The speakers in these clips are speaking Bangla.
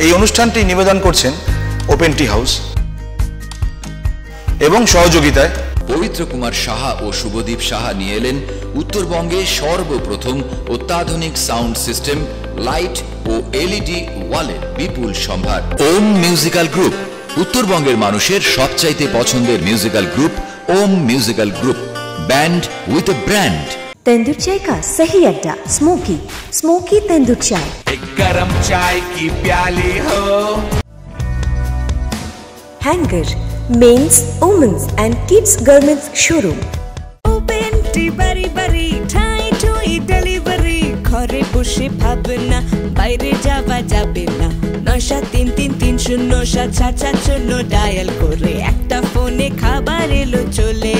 এই অনুষ্ঠানটি নিবেদন করছেন ওপেন টি হাউস এবং সহযোগিতায় পবিত্র কুমার সাহা ও শুভদীপ সাহা নিয়ে এলেন উত্তরবঙ্গে সর্বপ্রথম অত্যাধুনিক সাউন্ড সিস্টেম, লাইট ও এলইডি ওয়ালের বিপুল সম্ভার। ওম মিউজিক্যাল গ্রুপ, উত্তরবঙ্গের মানুষের সবচাইতে পছন্দের musical group Om musical group, band with a brand. Tandoor चाय का सही अड्डा स्मोकी, स्मोकी तेंदुर चाय। एक गरम चाय की प्याली हो। Hanger, men's, women's and kids garments showroom. Open टी बरी बरी ठाई ठुई डेलिवरी। घरे बসে ভাবনা বাইরে যাওয়া যাবে না। ৯৭৩৩৩০৭৭০ ডায়াল করে একটা ফোনে খাবার এলো চলে।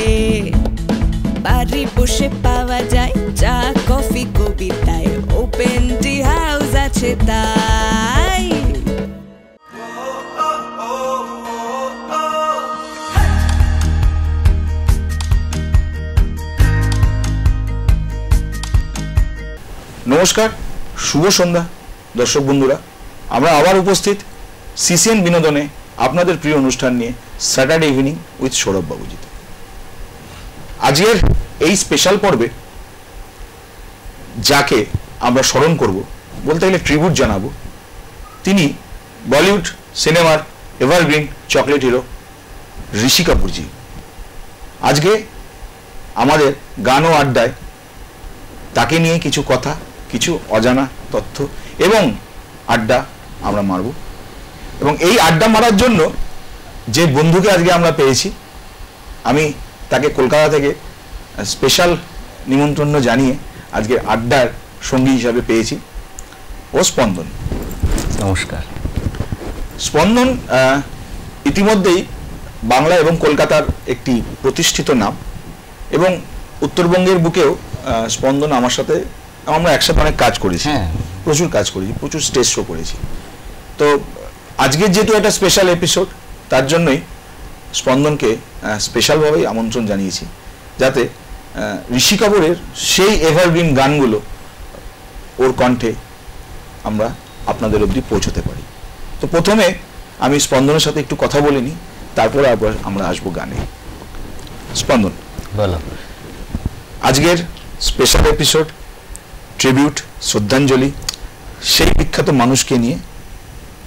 বাড়ি বসে পাওয়া যায় চা কফি কবিতায়, ওপেন টি হাউস আছে তাই। নমস্কার, শুভ সন্ধ্যা দর্শক বন্ধুরা। আমরা আবার উপস্থিত সিসিএন বিনোদনে আপনাদের প্রিয় অনুষ্ঠান নিয়ে স্যাটারডে ইভিনিং উইথ সৌরভ বাবুজিতে। আজকের এই স্পেশাল পর্বে যাকে আমরা স্মরণ করব, বলতে গেলে ট্রিবিউট জানাবো, তিনি বলিউড সিনেমার এভারগ্রিন চকলেট হিরো ঋষি কাপুরজি। আজকে আমাদের গান ও আড্ডায় তাকে নিয়ে কিছু কথা, কিছু অজানা তথ্য এবং আড্ডা আমরা মারব। এবং এই আড্ডা মারার জন্য যে বন্ধুকে আজকে আমরা পেয়েছি, আমি তাকে কলকাতা থেকে স্পেশাল নিমন্ত্রণ জানিয়ে আজকে আড্ডার সঙ্গী হিসাবে পেয়েছি। ও স্পন্দন। নমস্কার। স্পন্দন ইতিমধ্যেই বাংলা এবং কলকাতার একটি প্রতিষ্ঠিত নাম, এবং উত্তরবঙ্গের বুকেও স্পন্দন আমার সাথে, আমরা একসাথে অনেক কাজ করেছি, প্রচুর কাজ করেছি, প্রচুর স্টেজ শো করেছি। তো আজকের যেহেতু একটা স্পেশাল এপিসোড, তার জন্যই স্পন্দনকে স্পেশালভাবেই আমন্ত্রণ জানিয়েছি, যাতে ঋষি কাপুরের সেই এভারগ্রিন গানগুলো ওর কণ্ঠে আমরা আপনাদের অবধি পৌঁছতে পারি। তো প্রথমে আমি স্পন্দনের সাথে একটু কথা বলে নিই, তারপরে আবার আমরা আসবো গানে। স্পন্দন, বলো। আজকের স্পেশাল এপিসোড ট্রিবিউট, শ্রদ্ধাঞ্জলি সেই বিখ্যাত মানুষকে নিয়ে,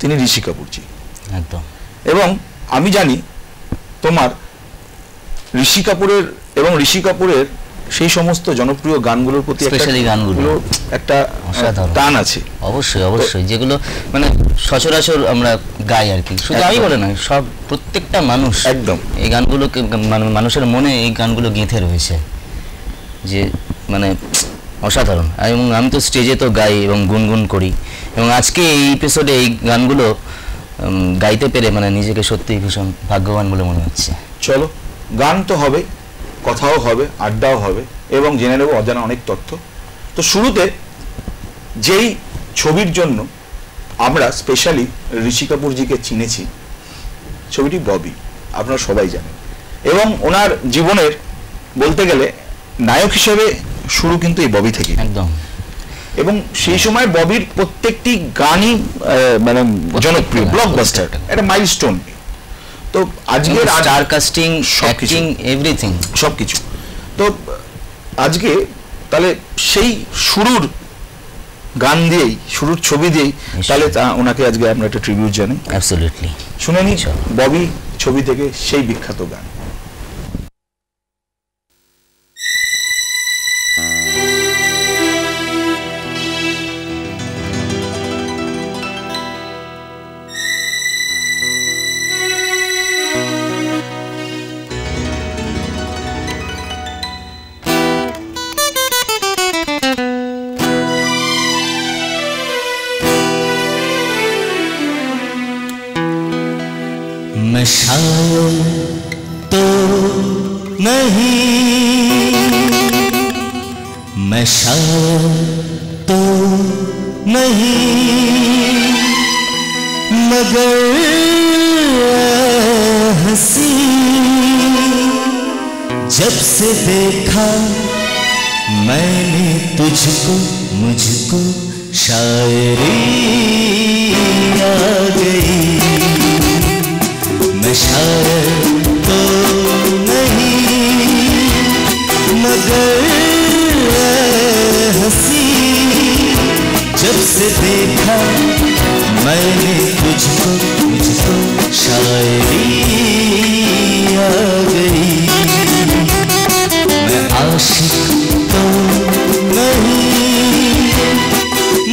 তিনি ঋষি কাপুরজি। একদম। এবং আমি জানি তোমার ঋষি কাপুরের এবং ঋষি কাপুরের সেই সমস্ত জনপ্রিয় গানগুলোর প্রতি একটা টান আছে। অবশ্যই অবশ্যই, যেগুলো মানে সচরাচর আমরা গাই আর কি, শুধু আমি বলে না, সব প্রত্যেকটা মানুষ একদম এই গানগুলোকে, মানুষের মনে এই গানগুলো গেঁথে রয়েছে, যে মানে অসাধারণ। এবং আমি তো স্টেজে তো গাই এবং গুনগুন করি, এবং আজকে এই এপিসোডে এই গানগুলো গাইতে পেরে মানে নিজেকে সত্যিই ভীষণ ভাগ্যবান বলে মনে হচ্ছে। চলো, গান তো হবে, কথাও হবে, আড্ডাও হবে, এবং জেনে নেব অজানা অনেক তথ্য। তো শুরুতে যেই ছবির জন্য আমরা স্পেশালি ঋষি কাপুরজিকে চিনেছি, ছবিটি ববি, আপনারা সবাই জানেন। এবং ওনার জীবনের বলতে গেলে নায়ক হিসেবে শুরু কিন্তু এই ববি থেকে, একদম। এবং সেই সময় ববির প্রত্যেকটি গানই মানে জনপ্রিয়, ব্লকবাস্টার, একটা মাইলস্টোন। তো আজকের স্টার কাস্টিং, অ্যাক্টিং, এভরিথিং, সবকিছু। তো আজকে তাহলে সেই শুরুর গান দিয়েই, শুরুর ছবি দিয়েই তাহলে ওনাকে আজকে আমরা একটা ট্রিবিউট জানাই। অ্যাবসলিউটলি। শুনে নিই ববি ছবি থেকে সেই বিখ্যাত গান। मैं शायर तो नहीं, मैं शायर तो नहीं, मगर हंसी जब से देखा मैंने तुझको, मुझको शायरी आ गई। मैं शायर तो नहीं मगर हंसी, जब से देखा मैंने तुझको, मुझको शायरी आ गई। मैं आशिक तो नहीं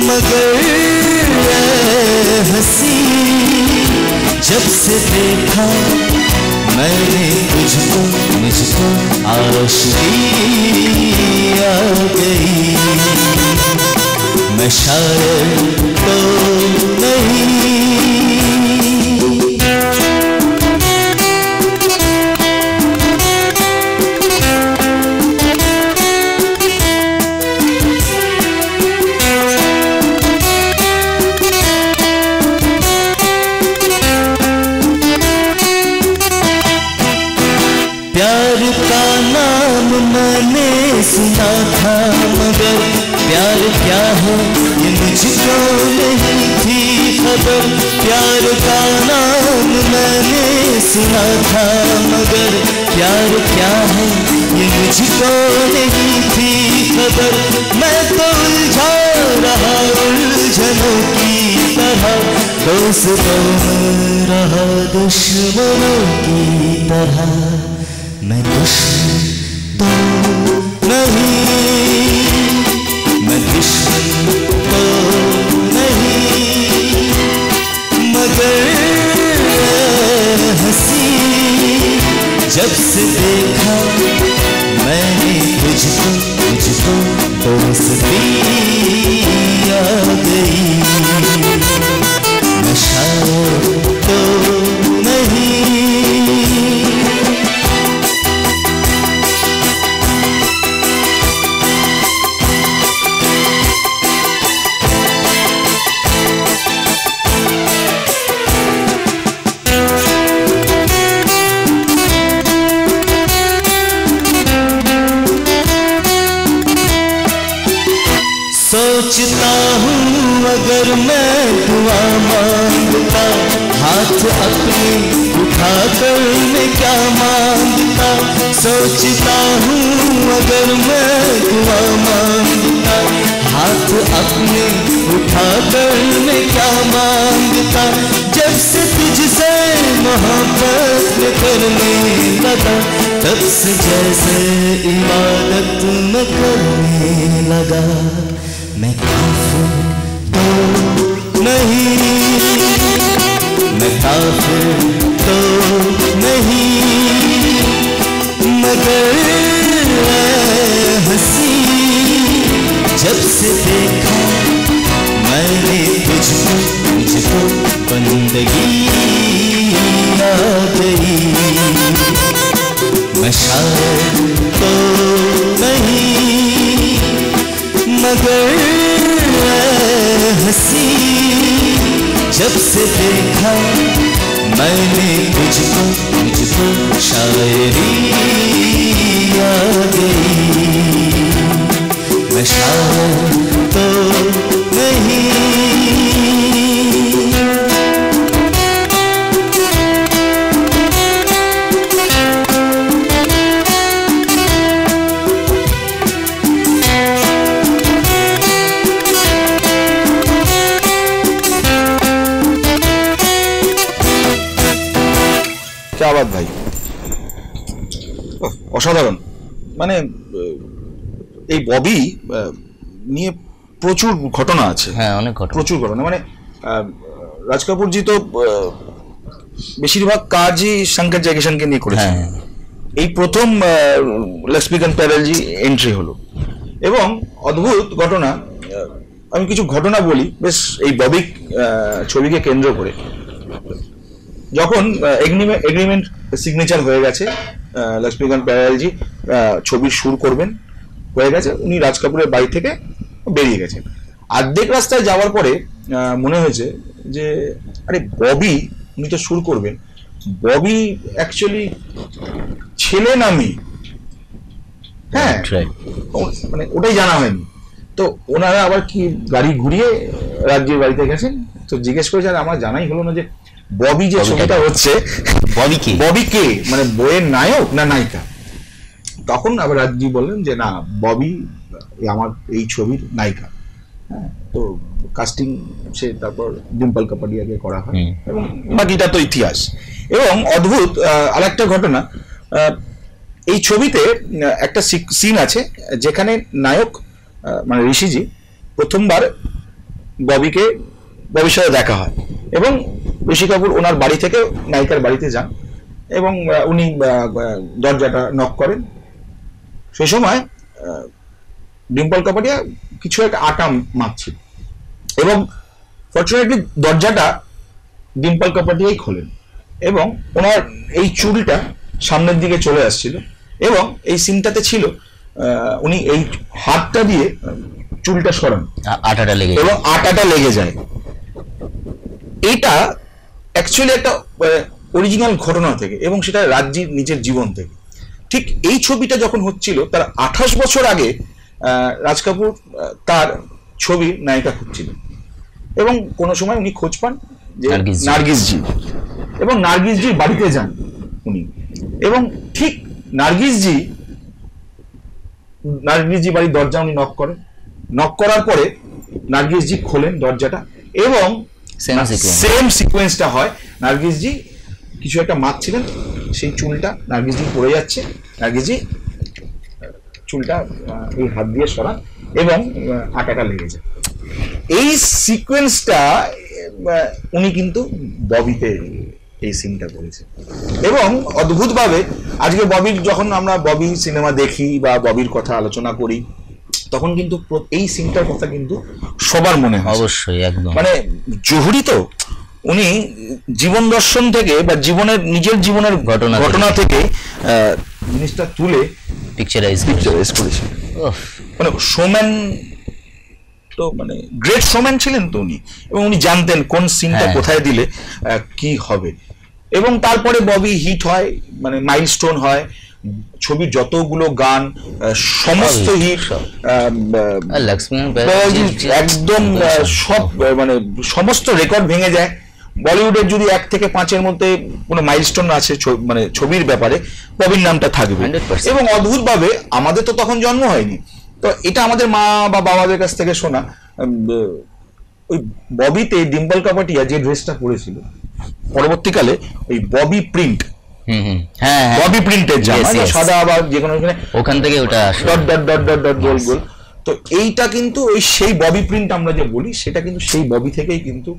मगर हंसी, जब से देखा मैंने तुझको, मुझको आशिकी आ गई। मैं शायर तो नहीं। प्यार का नाम मैंने सुना था मगर प्यार क्या है ये मुझको नहीं थी खबर। प्यार का नाम मैंने सुना था मगर प्यार क्या है ये मुझको नहीं थी खबर। मैं तो उलझा रहा उलझनों की तरह, दोस्तों में रहा दुश्मनों की तरह। मैं दुश्मन तो नहीं, मैं दुश्मन तो नहीं मगर हंसी, जब से देखा मैंने तुझको, मुझको दोस्ती आ गई। मैं शायर तो नहीं। सोचता हूँ अगर मैं दुआ मांगता, हाथ अपने उठा कर मैं क्या मांगता। सोचता हूँ अगर मैं दुआ मांगता, हाथ अपने उठा कर मैं क्या मांगता। जब से तुझसे मोहब्बत करने लगा, तब से जैसे इबादत मैं करने लगा। मैं काफिर तो नहीं, मैं काफिर तो नहीं मगर हंसी, जब से देखा मैंने तुझको, मुझको बंदगी आ गई। मैं शायर तो नहीं मगर हंसी, जब से देखा मैंने तुझको, मुझको शायरी आ गई। मैं शायर तो नहीं। क्या बात भाई, অসাধারণ। মানে এই ববি নিয়ে প্রচুর ঘটনা আছে। হ্যাঁ, অনেক ঘটনা, প্রচুর ঘটনা। মানে রাজ কাপুরজি তো বেশিরভাগ কাজই শঙ্কর জয়কিশনকে নিয়ে করেছেন। এই প্রথম লক্ষ্মীকান্ত প্যারেলজি এন্ট্রি হলো এবং অদ্ভুত ঘটনা। আমি কিছু ঘটনা বলি বেশ এই ববি ছবিকে কেন্দ্র করে। যখন এগ্রিমেন্ট সিগনেচার হয়ে গেছে, লক্ষ্মীকান্ত প্যারেলজি ছবির শুরু করবেন হয়ে গেছে, উনি রাজ কাপুরের বাড়ি থেকে বেরিয়ে গেছেন। অর্ধেক রাস্তায় যাওয়ার পরে মনে হয়েছে যে আরে ববি উনি তো শুরু করবেন, ববি অ্যাকচুয়ালি ছেলে না মেয়ে, হ্যাঁ মানে ওটাই জানা হয়নি। তো ওনারা আবার কি গাড়ি ঘুরিয়ে রাজ্যের বাড়িতে গেছেন, তো জিজ্ঞেস করেছে আর আমার জানাই হলো না যে ববি যে ছবিটা হচ্ছে ববি কে, মানে বইয়ের নায়ক না নায়িকা। তখন আবার রাজ্জি বললেন যে না, ববি আমার এই ছবির নায়িকা। হ্যাঁ, তো কাস্টিং সে তারপর ডিম্পল কাপাডিয়াকে করা হয় এবং বাকিটা তো ইতিহাস। এবং অদ্ভুত আরেকটা ঘটনা, এই ছবিতে একটা সিন আছে যেখানে নায়ক মানে ঋষিজি প্রথমবার ববির সাথে দেখা হয় এবং ঋষি কাপুর ওনার বাড়ি থেকে নায়িকার বাড়িতে যান এবং উনি দরজাটা নক করেন। সেই সময় ডিম্পল কাপাডিয়া কিছু একটা আটা মাখছিল এবং ফরচুনেটলি দরজাটা ডিম্পল কাপাডিয়াই খোলেন এবং ওনার এই চুলটা সামনের দিকে চলে আসছিল এবং এই সিনটাতে ছিল উনি এই হাতটা দিয়ে চুলটা সরান, আটাটা লেগে যায়। এটা অ্যাকচুয়ালি একটা অরিজিনাল ঘটনা থেকে এবং সেটা রাজ্যির নিজের জীবন থেকে। ঠিক এই ছবিটা যখন হচ্ছিল তার 28 বছর আগে রাজ কাপুর তার ছবির নায়িকা খুঁজছিলেন এবং কোনো সময় উনি খোঁজ পান যে নার্গিসজি এবং নার্গিসজির বাড়িতে যান উনি এবং ঠিক নার্গিসজি বাড়ির দরজা উনি নক করার পরে নার্গিসজি খোলেন দরজাটা এবং সেম সিকোয়েন্সটা হয়। নার্গিসজি কিছু একটা মাখছিলেন, সেই চুলটা নার্গিসজি পড়ে যাচ্ছে, নার্গিসজি চুলটা এই হাত দিয়ে সরান এবং আটাটা লেগে যায়। এই সিকোয়েন্সটা উনি কিন্তু ববিতে এই সিনটা করেছে এবং অদ্ভুতভাবে আজকে ববির, যখন আমরা ববি সিনেমা দেখি বা ববির কথা আলোচনা করি তখন কিন্তু এই সিনটার কথা কিন্তু সবার মনে হয়। অবশ্যই, একদম। মানে জহুরি তো উনি জীবন দর্শন থেকে বা নিজের জীবনের ঘটনা থেকে জিনিসটা তুলে পিকচারাইজ করেছে। মানে শোম্যান তো, মানে গ্রেট শোম্যান ছিলেন তো উনি এবং উনি জানতেন কোন সিনটা কোথায় দিলে কি হবে। এবং তারপরে ববি হিট হয়, মানে মাইলস্টোন হয়, ছবির যতগুলো গান সমস্ত হিট, একদম সব, মানে সমস্ত রেকর্ড ভেঙে যায়। বলিউডের যদি 1 থেকে 5-এর মধ্যে কোনো মাইলস্টোন আছে মানে ছবির ব্যাপারে, ববির নামটা থাকবে। এবং অদ্ভুতভাবে আমাদের তো তখন জন্ম হয়নি, তো এটা আমাদের মা বা বাবাদের কাছ থেকে শোনা। ওই ববিতে ডিম্পল কাপাডিয়া যে ড্রেসটা পরেছিল পরবর্তীকালে ওই ববি প্রিন্ট, ববি প্রিন্টের জামা, সাদা বা যে কোনো ওখান থেকে ওটা dot dot dot dot dot গোল গোল। তো এইটা কিন্তু ওই সেই ববি প্রিন্ট আমরা যে বলি সেটা কিন্তু সেই ববি থেকেই কিন্তু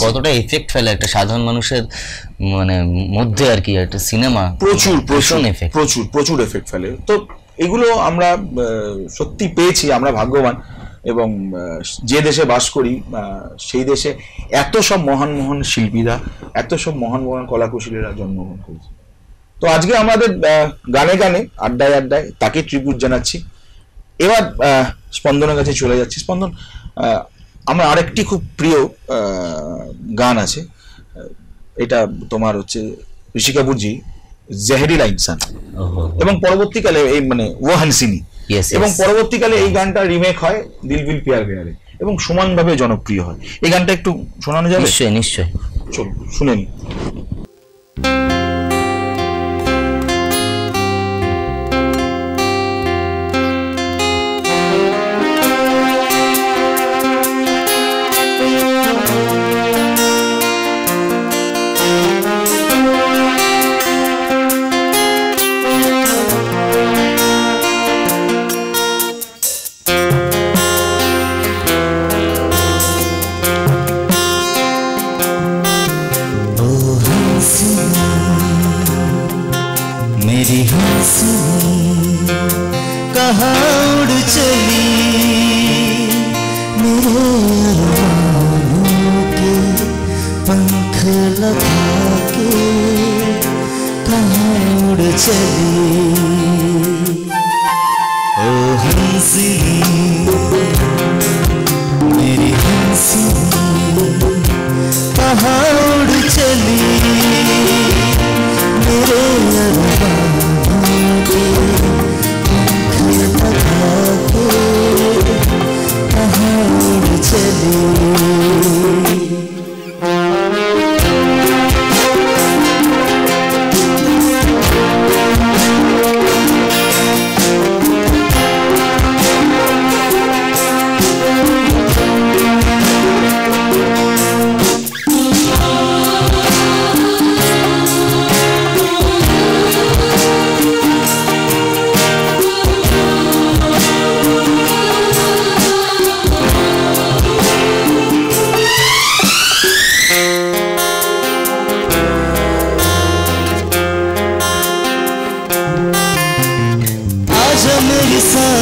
কতটা এফেক্ট ফেলে একটা সাধারণ মানুষের মানে মধ্যে আর কি একটা সিনেমা, প্রচুর এফেক্ট ফেলে। তো এগুলো আমরা সত্যি পেয়েছি, আমরা ভাগ্যবান। এবং যে দেশে বাস করি সেই দেশে এত সব মহান মহান শিল্পীরা, এত সব মহান মহান কলাকুশলীরা জন্মগ্রহণ করেছে। তো আজকে আমাদের গানে গানে আড্ডায় আড্ডায় তাকে ট্রিবিউট জানাচ্ছি। এবার স্পন্দনের কাছে চলে যাচ্ছি। স্পন্দন, আমার আরেকটি খুব প্রিয় গান আছে, এটা তোমার হচ্ছে ঋষি কাপুরজি জেহরিলা ইনসান, এবং পরবর্তীকালে এই মানে ও হানসিনি, এবং পরবর্তীকালে এই গানটা রিমেক হয় দিল বিল প্যার প্যারে এবং সমানভাবে জনপ্রিয় হয়। এই গানটা একটু শোনানো যাবে? নিশ্চয়ই নিশ্চয়ই, চলো শুনে নি। मेरी हंसनी कहाँ उड़ चली, मेरे अरमानों के पंख लगा के कहाँ उड़ चली। ओ हंसनी मेरी हंसनी कहाँ उड़ चली, मेरे अरमानों के पंख लगा के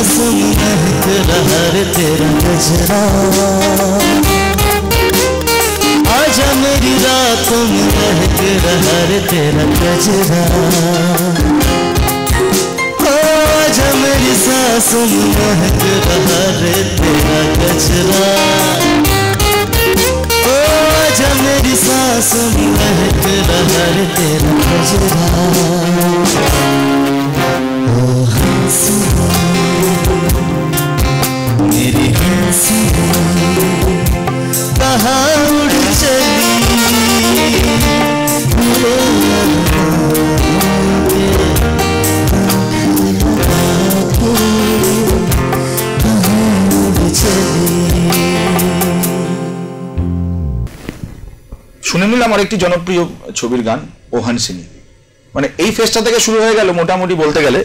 सांसों में महक रहा रे तेरा गजरा, आजा मेरी रातों में महक रहा रे तेरा गजरा, आजा मेरी सांसों में महक रहा रे तेरा गजरा, आजा मेरी सांसों में महक रहा रे तेरा गजरा। ओ हंसिया मेरी हंसिया कहाँ उड़ चली, শুনে নিলাম আরেকটি জনপ্রিয় ছবির গান ও হানসিনী। মানে এই ফেস্টটা থেকে শুরু হয়ে গেল মোটামুটি বলতে গেলে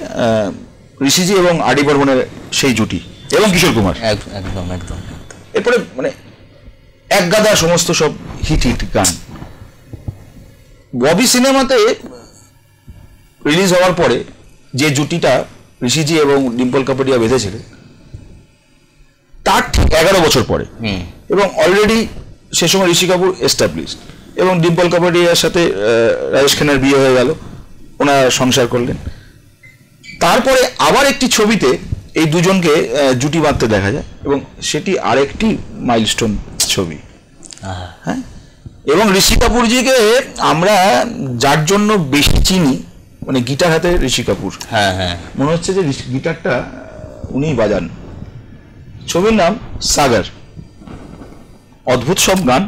ঋষিজি এবং আরডি বর্মনের সেই জুটি এবং কিশোর কুমার। একদম একদম। এরপরে মানে এক গাদা সমস্ত সব হিট হিট গান। ববি সিনেমাতে রিলিজ হওয়ার পরে যে জুটিটা ঋষিজি এবং ডিম্পল কাপাডিয়া বেঁধেছিলেন তার ঠিক 11 বছর পরে, এবং অলরেডি সে সময় ঋষি কাপুর এস্টাবলিশড এবং ডিম্পল কাপাডিয়ার সাথে রাজেশ খান্নার বিয়ে হয়ে গেল, ওনারা সংসার করলেন। তারপরে আবার একটি ছবিতে এই দুজনকে জুটি বাঁধতে দেখা যায় এবং সেটি আরেকটি মাইলস্টোন ছবি। হ্যাঁ, এবং ঋষি কাপুরজিকে আমরা যার জন্য বেশি চিনি, মানে গিটার হাতে ঋষি কাপুর, হ্যাঁ হ্যাঁ, মনে হচ্ছে যে গিটারটা উনিই বাজান। ছবির নাম সাগর, অদ্ভুত সব গান,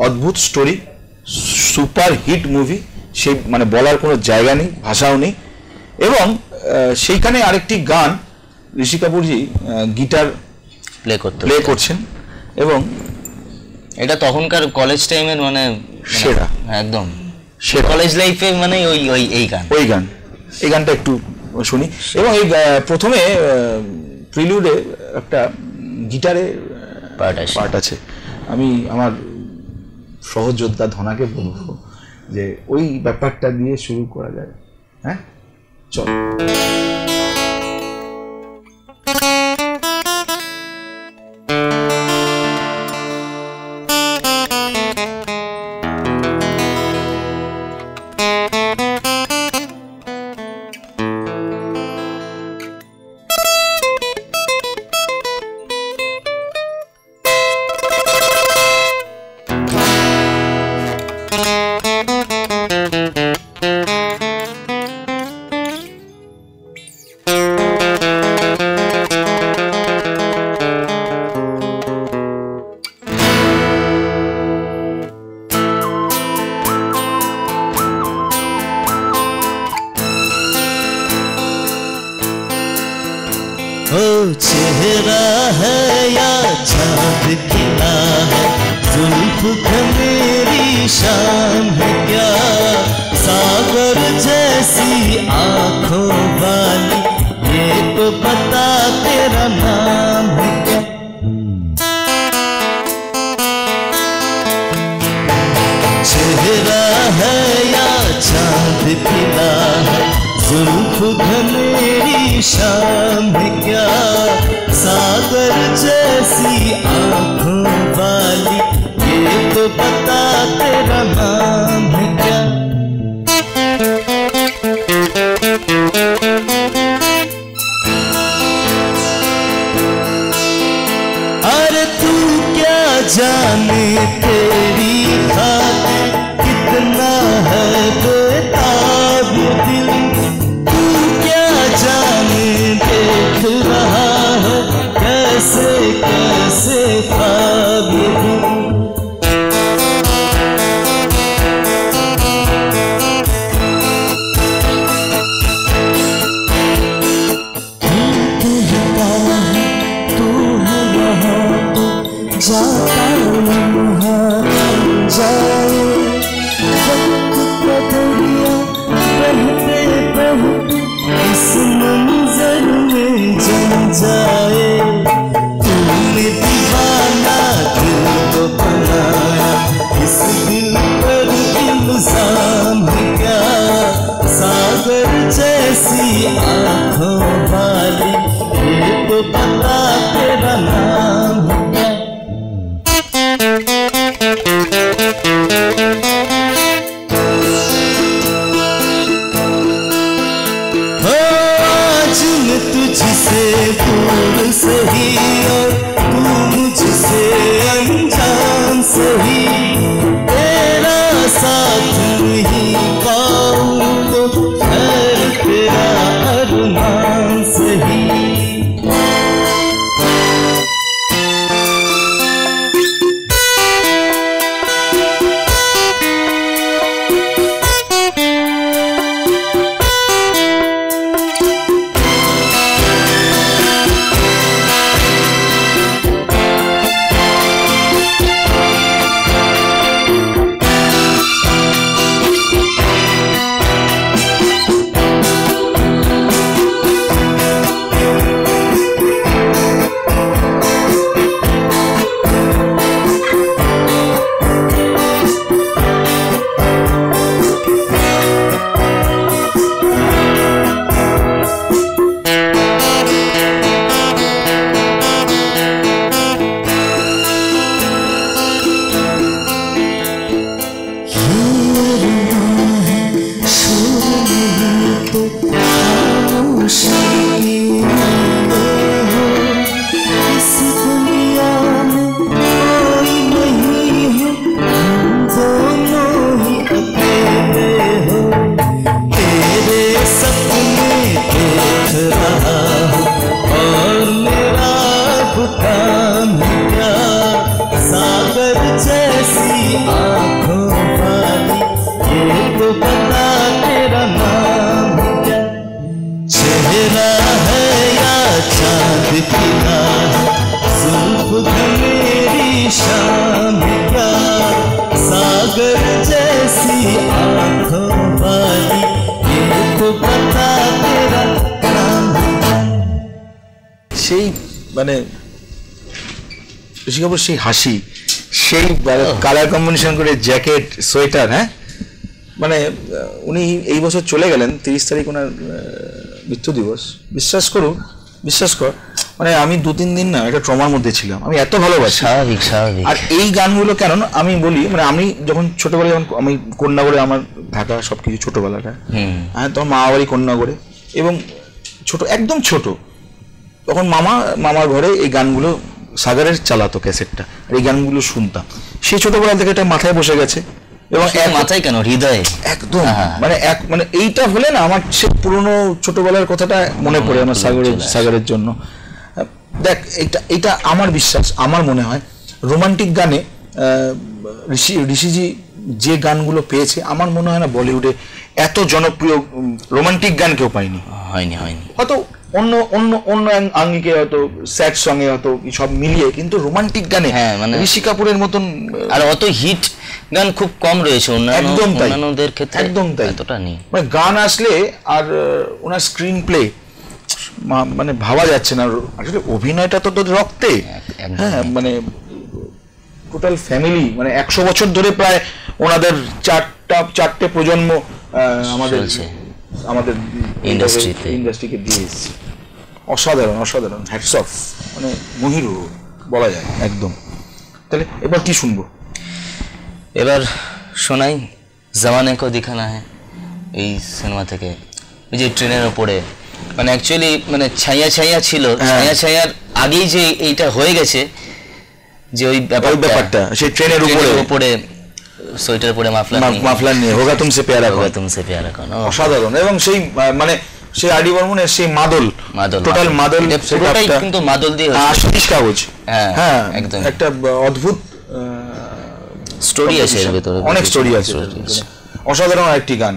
অদ্ভুত স্টোরি, সুপার হিট মুভি, সে মানে বলার কোনো জায়গা নেই, ভাষাও নেই। এবং সেইখানে আরেকটি গান ঋষি কাপুরজি গিটার প্লে করছেন এবং এটা তখনকার কলেজ টাইমের মানে সেরা, একদম সেরা কলেজ লাইফে, মানে ওই ওই এই গান, ওই গান, এই গানটা একটু শুনি। এবং এই প্রথমে প্রিলুডে একটা গিটারে পার্ট আছে। আমি আমার সহযোদ্ধা ধনাকে বলবো যে ওই ব্যাপারটা দিয়ে শুরু করা যায়। হ্যাঁ, চল। चेहरा है या चाँद खिला है, जुल्फ मेरी शाम है क्या, सागर जैसी आँखों वाली ये तो बता तेरा नाम है क्या। चेहरा है या चाँद खिला है, जुल्फ मेरी शाम है क्या, सागर जैसी आँखों वाली ये तो बता तेरा नाम है क्या। अरे तू क्या जाने तेरी खातिर कितना है बेताब दिल, तू क्या जाने देख रहा है कैसे कैसे ख्वाब दिल। जाता लम्हा जाए वक्त का दरिया बहते बहते इस मंजर में जम जाए। तूने दीवाना दिल को बनाया, इस दिल पर इल्जाम है क्या, सागर जैसी आँखों वाली ये तो मुझसे दूर सही और तू मुझसे अनजान सही, तेरा साथ नहीं पाऊं तो खैर तेरा अरमान सही। সেই মানে ঋষি কাপুর সেই হাসি, সেই কালার কম্বিনেশন করে জ্যাকেট সোয়েটার, হ্যাঁ মানে উনি এই বছর চলে গেলেন, 30 তারিখ ওনার মৃত্যু দিবস। বিশ্বাস কর মানে আমি 2-3 দিন না একটা ট্রমার মধ্যে ছিলাম, আমি এত ভালোবাসি। স্বাভাবিক। আর এই গানগুলো কেন আমি বলি, মানে আমি যখন ছোটবেলায়, যখন আমি কন্যাগড়ে আমার থাকা সবকিছু ছোটবেলাটা, হ্যাঁ তখন মা বাড়ি কন্যাগড়ে, এবং ছোট একদম ছোট, তখন মামার ঘরে এই গানগুলো সাগরের চালাতো ক্যাসেটটা, আর এই গানগুলো শুনতাম। সেই ছোটবেলা থেকে এটা মাথায় বসে গেছে, এবং মাথায় কেন হৃদয়ে একদম মানে এইটা হলে না আমার সে পুরনো ছোটবেলার কথাটা মনে পড়ে আমার সাগরের জন্য। দেখ এটা আমার বিশ্বাস, আমার মনে হয় রোমান্টিক গানে ঋষিজি যে গানগুলো পেয়েছে, আমার মনে হয় না বলিউডে এত জনপ্রিয় রোমান্টিক গান কেউ পায়নি, হয়নি হয়তো অন্য আঙ্গিকে হয়তো স্যাড সঙ্গে হয়তো সব মিলিয়ে, কিন্তু রোমান্টিক গানে মানে ঋষি কাপুরের মতন আর অত হিট গান খুব কম রয়েছে অন্যান্যদের ক্ষেত্রে, একদম তাই, এতটা নেই। মানে গান আসলে আর ওনার স্ক্রিন প্লে মানে ভাবা যাচ্ছে না, আসলে অভিনয়টা তো রক্তে, হ্যাঁ মানে টোটাল ফ্যামিলি, মানে 100 বছর ধরে প্রায় ওনাদের চারটে প্রজন্ম আমাদের ইন্ডাস্ট্রিকে দিয়েছে। অসাধারণ হ্যাটস অফ, মানে মহিরু বলা যায় একদম। তাহলে এবার কি শুনবো? এবার শোনাই জামানে কো দিখানা হ্যায়, এই সিনেমা থেকে। ওই যে ট্রেনের ওপরে, মানে অ্যাকচুয়ালি মানে ছায়া ছিল, ছায়ার আগেই যে এইটা হয়ে গেছে, যে ওই ব্যাপারটা সেই ট্রেনের উপরে সোয়েটার পরে মাফলার নিয়ে হোগা তুমসে প্যারা কন, অসাধারণ। এবং সেই মানে সেই আরডি বর্মনের সেই মাদল টোটাল মাদল, পুরোটাই কিন্তু মাদল দিয়ে আশিস কাগজ, হ্যাঁ একদম একটা অদ্ভুত স্টোরি আছে এর ভিতরে, অনেক স্টোরি আছে, অসাধারণ একটি গান।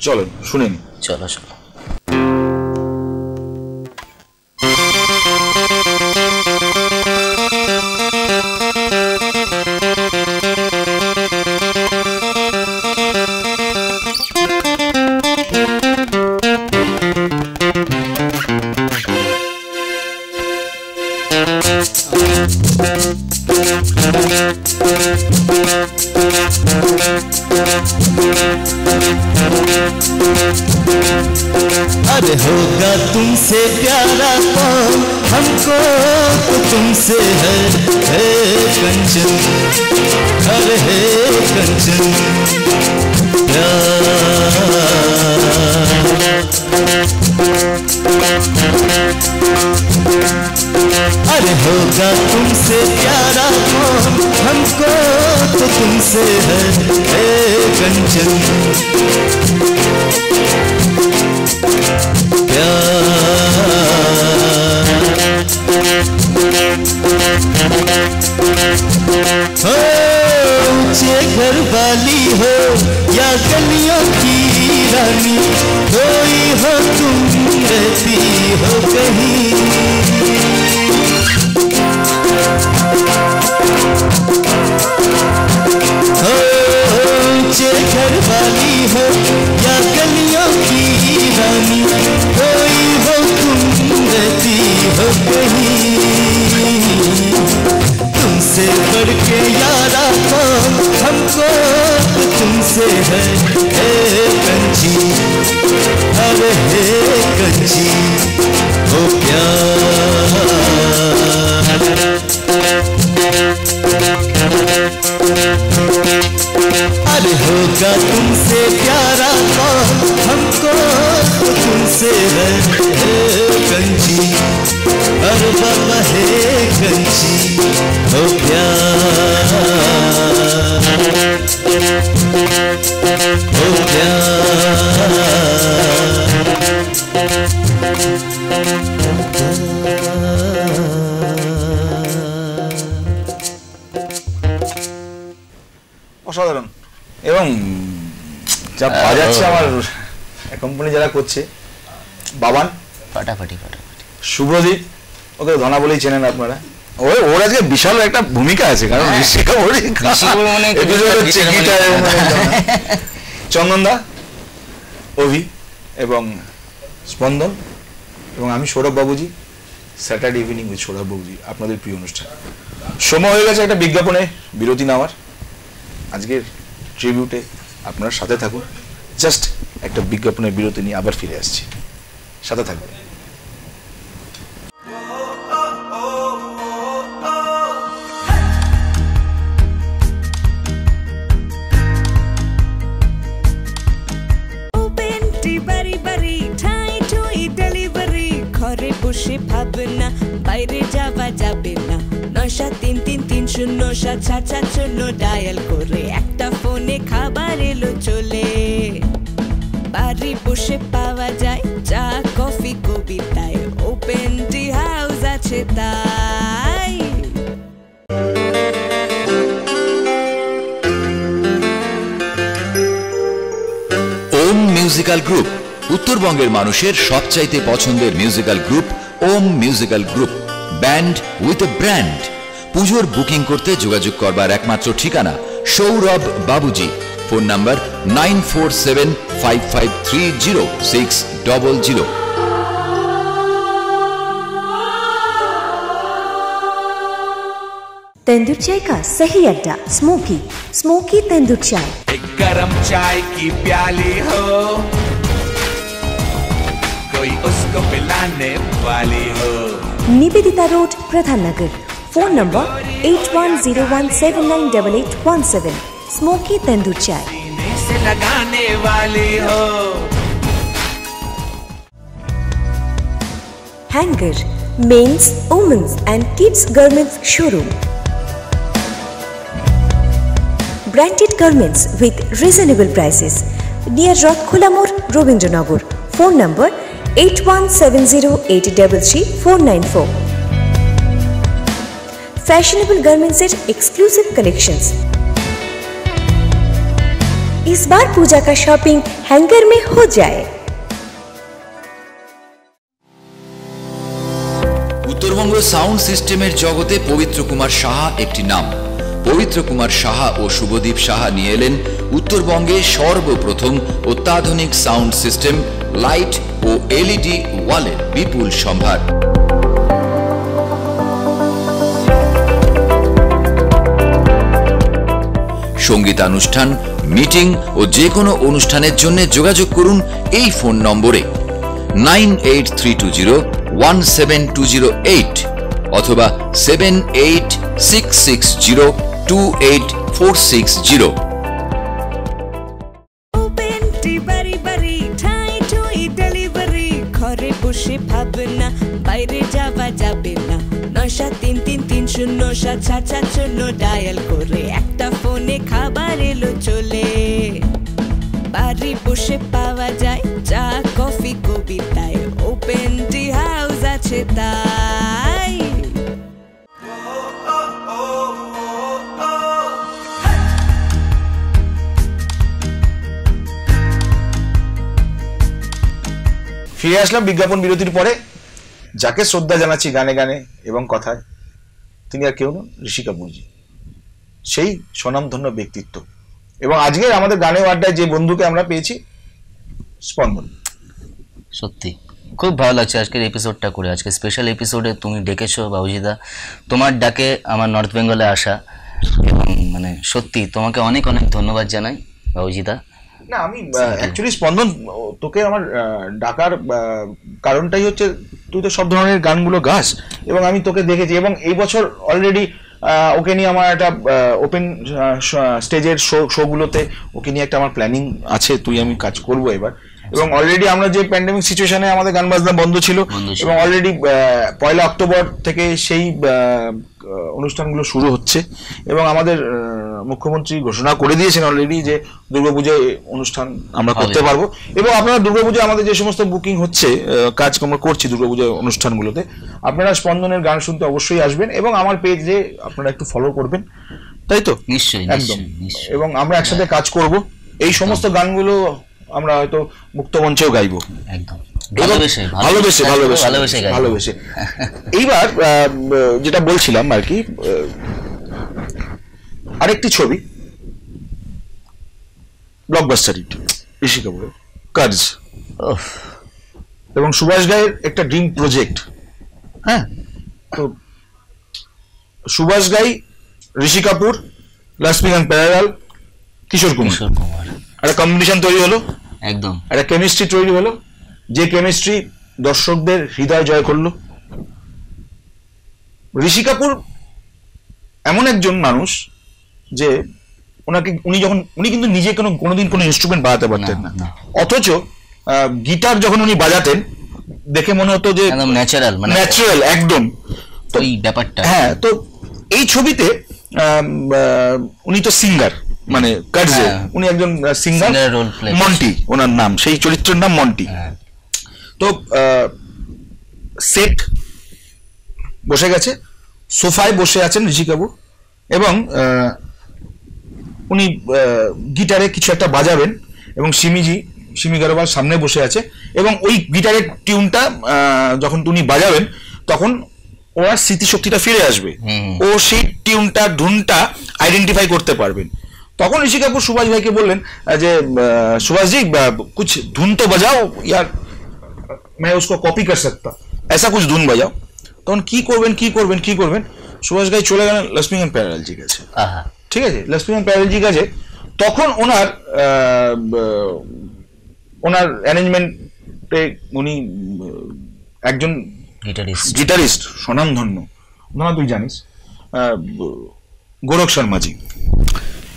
চলো শুনে নি, চলো। अरे होगा तुमसे प्यारा कौन, हमको तो तुमसे है कंचन, अरे है कंचन प्यार। होगा तुमसे प्यारा कौन, हमको तो तुमसे है कंचन ऊंचे घर वाली हो या गलियों की रानी, कोई हो तुम रहती हो कहीं। ऊंचे घर वाली हो या गलियों की रानी, कोई हो तुम रहती हो कहीं। तुमसे बढ़ के यारा कौन, हमको तो तुमसे है कंची, अरे हे कंची ओ प्यार। अरे होगा तुमसे प्यारा कौन, हमको तो तुमसे है कंची, अरे बाबा है कंची ओ प्यार ओ অসাধারণ। এবং যা বাজাচ্ছে আমার কোম্পানি যারা করছে, বাবান ফাটাফাটি শুভদীপ, ওকে ধনা বলেই চেনেন আপনারা। ওর আজকে বিশাল একটা ভূমিকা আছে, কারণ চন্দনদা, অভি এবং স্পন্দন এবং আমি Sourav Babuji, Saturday evening with Sourav Babuji, আপনাদের প্রিয় অনুষ্ঠান। সময় হয়ে গেছে একটা বিজ্ঞাপনে বিরতি নেওয়ার। আজকের ট্রিবিউটে আপনারা সাথে থাকুন। জাস্ট একটা বিজ্ঞাপনের বিরতি নিয়ে আবার ফিরে আসছি, সাথে থাকবেন। ঘরে বসে ভাবনা, বাইরে যাওয়া যাবে না। 973330777 ডায়াল করে একটা ফোনে খাবার এলো চলে। বাড়ি বসে পাওয়া যায় চা কফি কবিতায়, ওপেন টি হাউস আছে তাই। ওম মিউজিক্যাল গ্রুপ, উত্তরবঙ্গের মানুষের সবচাইতে পছন্দের musical group Om musical group, band with a brand. পুজোর বুকিং করতে যোগাযোগ করবার একমাত্র ঠিকানা সৌরভ বাবুজি। Phone number 9475530600। तेंदुर चाय का सही अड्डा स्मोकी, स्मोकी तेंदुर चाय। एक गरम चाय की प्याली हो, कोई उसको पिलाने वाली हो। Nivedita road, Pradhan Nagar. Phone number 8101798817। Smoky tandoor चाय सीने से लगाने वाली हो। Hanger, men's, women's and kids garments showroom. Branded garments with reasonable prices near Rothkhola More, Robindranagar. Phone number 8170833494। Fashionable garments eight exclusive collections. इस बार पूजा का शॉपिंग हैंगर में हो जाए। উত্তরবঙ্গ সাউন্ড সিস্টেমের জগতে পবিত্র কুমার সাহা একটি নাম। পবিত্র কুমার সাহা ও শুভদীপ সাহা নিয়ে এলেন উত্তরবঙ্গে সর্বপ্রথম অত্যাধুনিক সাউন্ড সিস্টেম, লাইট ও এলইডি ওয়ালের বিপুল সম্ভার। সঙ্গীতানুষ্ঠান, মিটিং ও যে কোনো অনুষ্ঠানের জন্য যোগাযোগ করুন এই ফোন নম্বরে 9832017208 অথবা 7866028460। ওপেন টি বাড়ি বাড়ি ঠাই ঠুই ডেলিভারি, ঘরে বসে ভাবনা, বাইরে যাওয়া যাবে না। 973 077 ডায়াল করে একটা ফোনে খাবার এলো চলে। বাড়ি বসে পাওয়া যায় চা কফি কবিতায়, ওপেন টি হাউস আছে তাই। ফিরে আসলাম বিজ্ঞাপন বিরতির পরে। যাকে শ্রদ্ধা জানাচ্ছি গানে গানে এবং কথায়, তিনি আর কেউ নন, ঋষি কাপুরজি, সেই স্বনামধন্য ব্যক্তিত্ব। এবং আজকের আমাদের গানে আড্ডায় যে বন্ধুকে আমরা পেয়েছি, স্পন্দন। সত্যি খুব ভালো লাগছে আজকের এপিসোডটা করে। আজকে স্পেশাল এপিসোডে তুমি ডেকেছো বাবুজিদা, তোমার ডাকে আমার নর্থ বেঙ্গলে আসা, এবং মানে সত্যি তোমাকে অনেক অনেক ধন্যবাদ জানাই বাবুজিদা। না, আমি অ্যাকচুয়ালি স্পন্দন, তোকে আমার ডাকার কারণটাই হচ্ছে তুই তো সব ধরনের গানগুলো গাস, এবং আমি তোকে দেখেছি, এবং এই বছর অলরেডি ওকে নিয়ে আমার একটা ওপেন স্টেজের শোগুলোতে ওকে নিয়ে একটা আমার প্ল্যানিং আছে, তুই আমি কাজ করবো এবার। এবং অলরেডি আমরা যে প্যান্ডেমিক সিচুয়েশনে আমাদের গান বাজনা বন্ধ ছিল, এবং অলরেডি 1 অক্টোবর থেকে সেই অনুষ্ঠানগুলো শুরু হচ্ছে, এবং আমাদের মুখ্যমন্ত্রী ঘোষণা করে দিয়েছেন অলরেডি যে দুর্গাপূজায় অনুষ্ঠান আমরা করতে পারবো। এবং আপনারা দুর্গাপূজায় আমাদের যে সমস্ত বুকিং হচ্ছে, কাজ আমরা করছি দুর্গাপূজার অনুষ্ঠানগুলোতে, আপনারা স্পন্দনের গান শুনতে অবশ্যই আসবেন, এবং আমার পেজে আপনারা একটু ফলো করবেন, তাই তো? নিশ্চয়ই, একদম। এবং আমরা একসাথে কাজ করব, এই সমস্ত গানগুলো আমরা হয়তো মুক্ত মঞ্চেও গাইবো, একদম ভালোবেসে। এইবার যেটা বলছিলাম আর কি, আরেকটি ছবি ব্লকবাস্টার হিট, ঋষি কাপুরের কার্জ, এবং সুভাষ ঘাইয়ের একটা ড্রিম প্রজেক্ট। হ্যাঁ, তো সুভাষ ঘাই, ঋষি কাপুর, লক্ষ্মীকান্ত প্যারালাল, কিশোর কুমার, একটা কম্বিনেশন তৈরি হলো, একদম একটা কেমিস্ট্রি তৈরি হলো, যে কেমিস্ট্রি দর্শকদের হৃদয় জয় করলো। ঋষি কাপুর এমন একজন মানুষ যে উনি কিন্তু নিজে কোনোদিন কোনো ইনস্ট্রুমেন্ট বাজাতে পারতেন না, অথচ গিটার যখন উনি বাজাতেন দেখে মনে হতো যে ন্যাচারাল একদম। তো এই ব্যাপারটা, হ্যাঁ, তো এই ছবিতে উনি তো সিঙ্গার, মানে কার্জে উনি একজন সিঙ্গার, মন্টি ওনার নাম, সেই চরিত্রের নাম মন্টি। তো সেট বসে গেছে, সোফায় বসে আছেন ঋষি কাপুর, এবং উনি গিটারে কিছু একটা বাজাবেন, এবং সিমি গারোয়াল সামনে বসে আছে, এবং ওই গিটারের টিউনটা যখন উনি বাজাবেন তখন ওনার স্মৃতিশক্তিটা ফিরে আসবে, ও সেই টিউনটা ধুনটা আইডেন্টিফাই করতে পারবেন। তখন ঋষি কাপুর সুভাষ ভাইকে বললেন যে সুভাষ জি কুছ ধুন তো বাজাও यार, मैं उसको कॉपी कर सकता, ऐसा कुछ धुन बजाओ। তখন কি করবেন সুভাষ ভাই চলে গেলেন লক্ষ্মীকান্ত প্যারালাল জি কাছে। ঠিক আছে, লক্ষ্মীকান্ত প্যারালাল জি কাছে তখন ওনার অ্যারেঞ্জমেন্টে উনি একজন গিটারিস্ট স্বনামধন্য, না তুই জানিস, গোরখ শর্মাজি,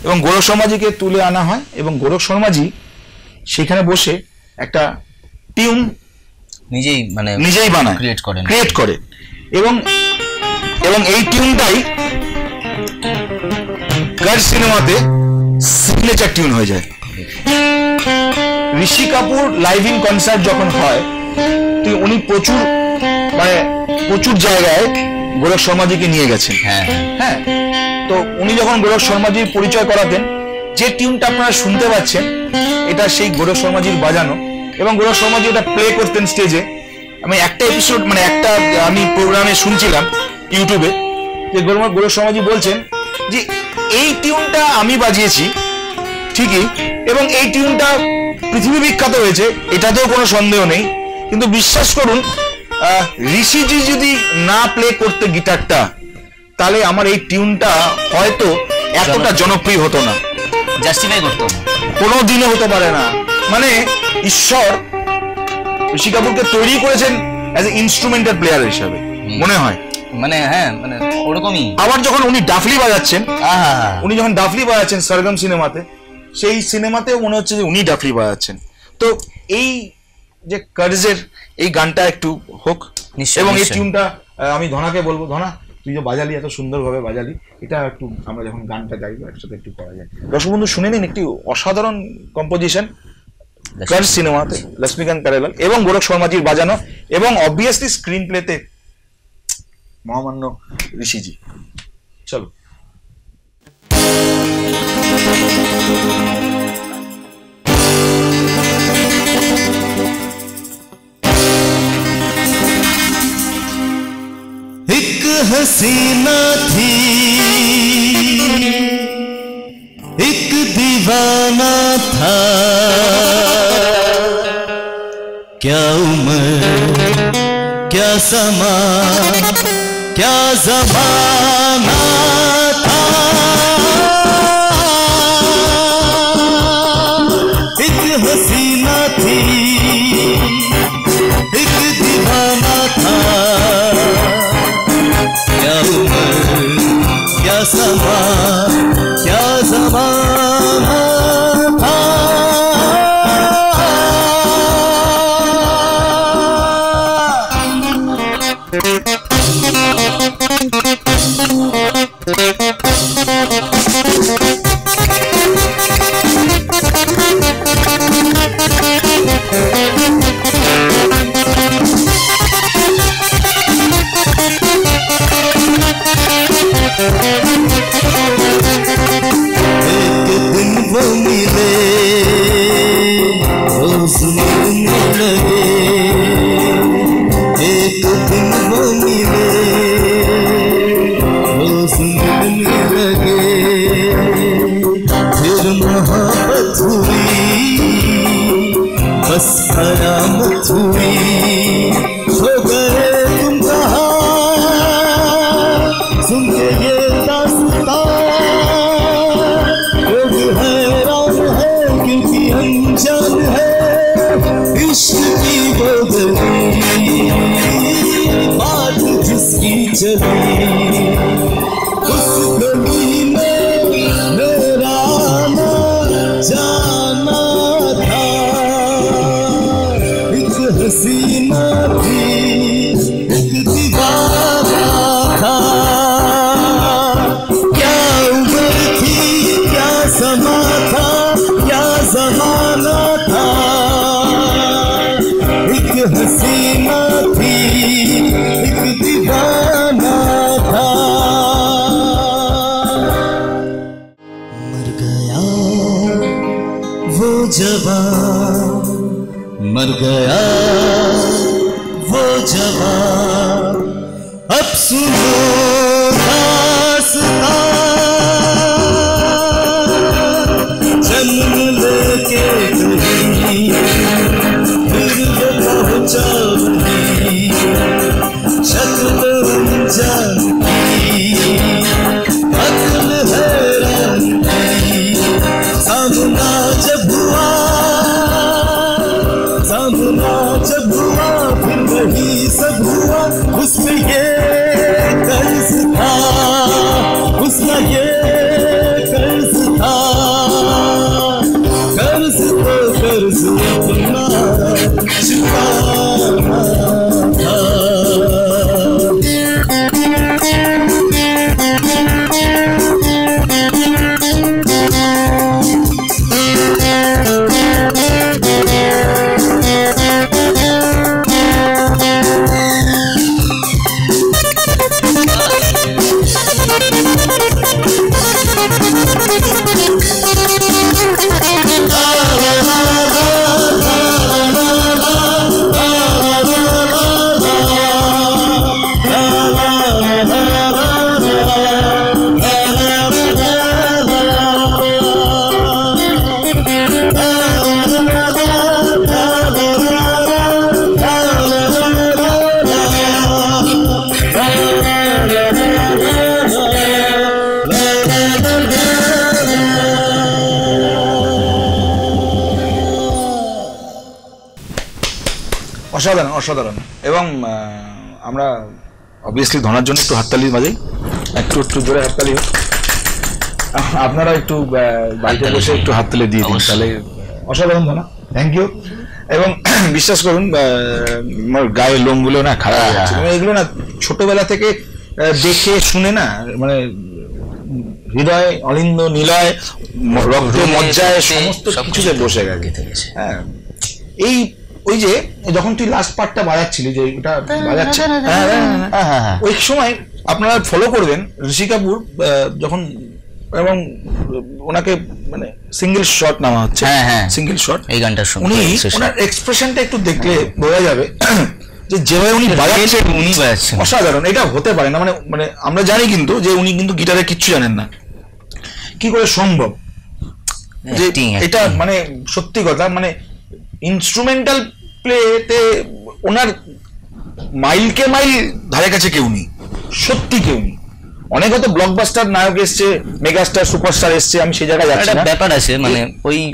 এবং গোরখ শর্মাজিকে তুলে আনা হয়, এবং গোরখ শর্মাজি সেখানে বসে একটা টিউন নিজেই বানায়, ক্রিয়েট করে, এবং এই টিউনটাই কার্জ সিনেমাতে সিগনেচার টিউন হয়ে যায়। Rishi Kapoor live in concert যখন হয়, উনি প্রচুর জায়গায় গোরখ শর্মাজিকে নিয়ে গেছেন। হ্যাঁ, তো উনি যখন গোরখ শর্মাজির পরিচয় করাতেন, যে টিউনটা আপনারা শুনতে পাচ্ছেন এটা সেই গোরখ শর্মাজির বাজানো, এবং গোরখ শর্মাজি এটা প্লে করতেন স্টেজে। আমি একটা এপিসোড আমি প্রোগ্রামে শুনছিলাম ইউটিউবে, যে গোরখ শর্মাজি বলছেন যে এই টিউনটা আমি বাজিয়েছি ঠিকই, এবং এই টিউনটা পৃথিবী বিখ্যাত হয়েছে, এটাতেও কোনো সন্দেহ নেই, কিন্তু বিশ্বাস করুন ঋষিজি যদি না প্লে করতে গিটারটা, তাহলে আমার এই টিউনটা হয়তো এতটা জনপ্রিয় হতো না, জাস্টিফাই করতো না, কোনোদিনও হতে পারে না। মানে ঈশ্বর ঋষি কাপুরকে তৈরি করেছেন অ্যাজ এ ইনস্ট্রুমেন্টাল প্লেয়ার হিসাবে, মনে হয়। ওরকমই। আবার যখন উনি ডাফলি বাজাচ্ছেন সরগম সিনেমাতে, সেই সিনেমাতেও মনে হচ্ছে যে উনি ডাফলি বাজাচ্ছেন। তো এই যে কার্জের এই গানটা একটু হোক, এবং এই টিউনটা আমি ধনাকে বলবো, ধনা তুই যে বাজালি, এত সুন্দরভাবে বাজালি, এটা একটু আমরা যখন গানটা গাইবো একসাথে একটু করা যায়। দর্শক বন্ধু শুনে নিন একটি অসাধারণ কম্পোজিশন কার সিনেমাতে, লক্ষ্মীকান্ত প্যারেলাল এবং গোরখ শর্মাজির বাজানো, এবং অবভিয়াসলি স্ক্রিন প্লেতে মহামান্য ঋষিজি। চলো। एक हसीना थी, एक दीवाना था, क्या उम्र क्या समा क्या ज़माना था। एक हसीना थी, एक दीवाना था, क्या उम्र क्या समा क्या ज़माना था। मर गया वो जवान, अब सुनो दास्तां, जन्म लेके कहीं फिर वो पहुंचा नहीं, शक्ल अनजान की अक्ल हैरान की, सामना जब हुआ जब हुआ फिर वही सब हुआ, उसमें ये कर्ज था, उसका ये कर्ज था, कर्ज तो कर्ज अपना चुकाना था। অসাধারণ অসাধারণ। এবং আমরা অবভিয়াসলি ধনার জন্য একটু হাততালি বাজাই, একটু একটু জোরে হাততালি হোক। আপনারা একটু বাড়িতে বসে একটু হাততালি দিয়ে দিন, তাহলে অসাধারণ ধনা। Thank you. এবং বিশ্বাস করুন আমার গায়ের লোমগুলো না খারাপ হয়ে যাচ্ছে, এগুলো না ছোটবেলা থেকে দেখে শুনে না মানে হৃদয় অলিন্দ নিলয় রক্ত মজ্জায় সমস্ত কিছুতে বসে গেছে। হ্যাঁ এই ওই যে যখন তুই লাস্ট পার্টটা বাজাচ্ছিলি যে ওটা বাজাচ্ছে ওই সময় আপনারা ফলো করবেন ঋষি কাপুর যখন এবং ওনাকে মানে সিঙ্গেল শট নেওয়া হচ্ছে, সিঙ্গেল শট এই গানটার সঙ্গে উনি ওনার এক্সপ্রেশনটা একটু দেখলে বোঝা যাবে যে যেভাবে উনি বাজাচ্ছেন অসাধারণ। এটা হতে পারে না মানে মানে আমরা জানি কিন্তু যে উনি কিন্তু গিটারে কিচ্ছু জানেন না, কি করে সম্ভব যে এটা মানে সত্যি কথা মানে ইনস্ট্রুমেন্টাল প্লেতে ওনার মাইলকে মাইল ধারে কাছে কেউ নেই, সত্যি কেউ নেই। অনেক হয়তো ব্লকবাস্টার নায়ক এসছে, মেগাস্টার সুপারস্টার এসছে, আমি সেই জায়গায় যাচ্ছি না, ব্যাপার আছে মানে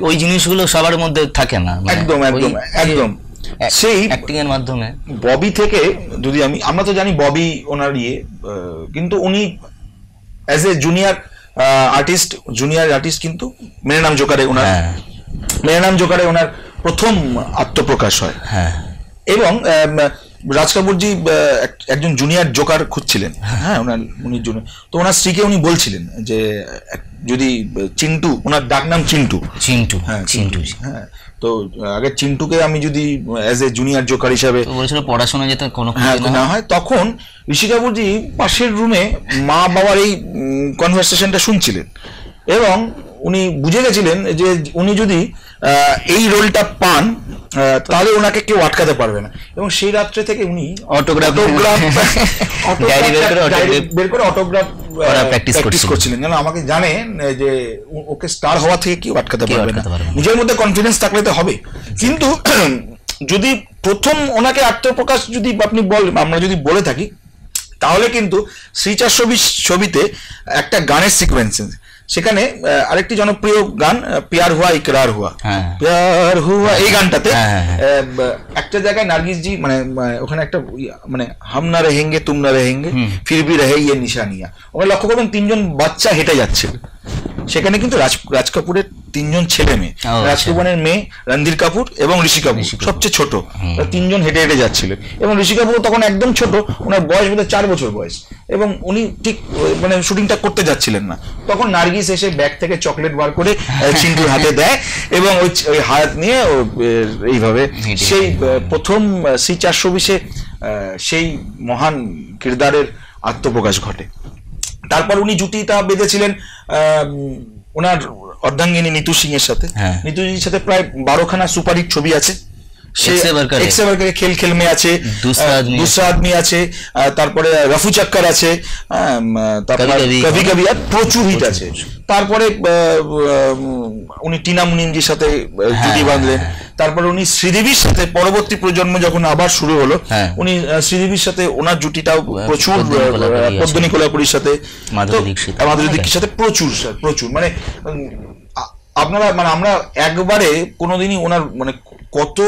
ওই জিনিসগুলো সবার মধ্যে থাকে না একদম একদম একদম সেই অ্যাক্টিং এর মাধ্যমে। ববি থেকে যদি আমরা তো জানি ববি ওনার কিন্তু উনি অ্যাজ এ জুনিয়র আর্টিস্ট কিন্তু মেরে নাম জোকারে ওনার প্রথম আত্মপ্রকাশ হয়। এবং রাজ কাপুরজি একজন জুনিয়র জোকার খুঁজছিলেন, হ্যাঁ উনি জুনিয়র, তো ওনার স্ত্রীকে উনি বলছিলেন যে যদি চিন্টু, ওনার ডাক নাম চিন্টু, হ্যাঁ তো আগে চিন্টুকে আমি যদি অ্যাজ এ জুনিয়র জোকার হিসাবে পড়াশোনা যেতে কোনো না হয়, তখন ঋষি কাপুরজি পাশের রুমে মা বাবার এই কনভারসেশনটা শুনছিলেন এবং উনি বুঝে গেছিলেন যে উনি যদি এই রোলটা পান তাহলে ওনাকে কেউ আটকাতে পারবে না। এবং সেই রাত্রে থেকে উনি অটোগ্রাফ বের করে অটোগ্রাফ প্র্যাকটিস করছিলেন, যেন আমাকে জানেন যে ওকে স্টার হওয়া থেকে কেউ আটকাতে পারবে না। নিজের মধ্যে কনফিডেন্স থাকলে তো হবে, কিন্তু যদি প্রথম ওনাকে আত্মপ্রকাশ যদি আমরা যদি বলে থাকি তাহলে কিন্তু শ্রী 420 ছবিতে একটা গানের সিকোয়েন্স, সেখানে আরেকটি জনপ্রিয় গান প্যার হুয়া ইকরার হুয়া, প্যার হুয়া, এই গানটাতে একটা জায়গায় নার্গিসজি মানে ওখানে একটা মানে হাম না রেহেঙ্গে তুম না রেহেঙ্গে ফির ভি রহে ইয়ে নিশানিয়া, ওখানে লক্ষ্য করবেন 3 জন বাচ্চা হেঁটে যাচ্ছে, সেখানে কিন্তু রাজ কাপুরের 3 জন ছেলে মেয়ে, রাজ কাপুরের মেয়ে রণধীর কাপুর এবং ঋষি কাপুর সবচেয়ে ছোট, 3 জন হেঁটে হেঁটে যাচ্ছিলেন। এবং ঋষি কাপুর তখন একদম ছোট, ওনার বয়স বোধহয় 4 বছর বয়স, এবং উনি ঠিক মানে শুটিংটা করতে যাচ্ছিলেন না, তখন নার্গিস এসে ব্যাগ থেকে চকলেট বার করে চিন্টুর হাতে দেয় এবং ওই হাত নিয়ে এইভাবে সেই প্রথম শ্রী 420-এ সেই মহান কিরদারের আত্মপ্রকাশ ঘটে। তারপর উনি জুটিটা বেঁধেছিলেন ওনার অর্ধাঙ্গিনী নিতু সিং এর সাথে। নিতু সিং এর সাথে প্রায় 12খানা সুপারহিট ছবি আছে, খেল খেল মে আছে, দুসরা আদমি আছে, তারপরে রফু চক্কর আছে, তারপরে কভি কভি, আর প্রচুর হিট আছে। তারপরে উনি টিনা মুনিমজির সাথে জুটি বাঁধলেন, তারপরে উনি শ্রীদেবীর সাথে পরবর্তী প্রজন্ম যখন আবার শুরু হলো, উনি শ্রীদেবীর সাথে ওনার জুটিটাও প্রচুর, পদ্মিনী কোলাপুরীর সাথে, মাধুরী দীক্ষিতের সাথে প্রচুর মানে আপনারা মানে আমরা একবারে কোনোদিনই ওনার মানে কত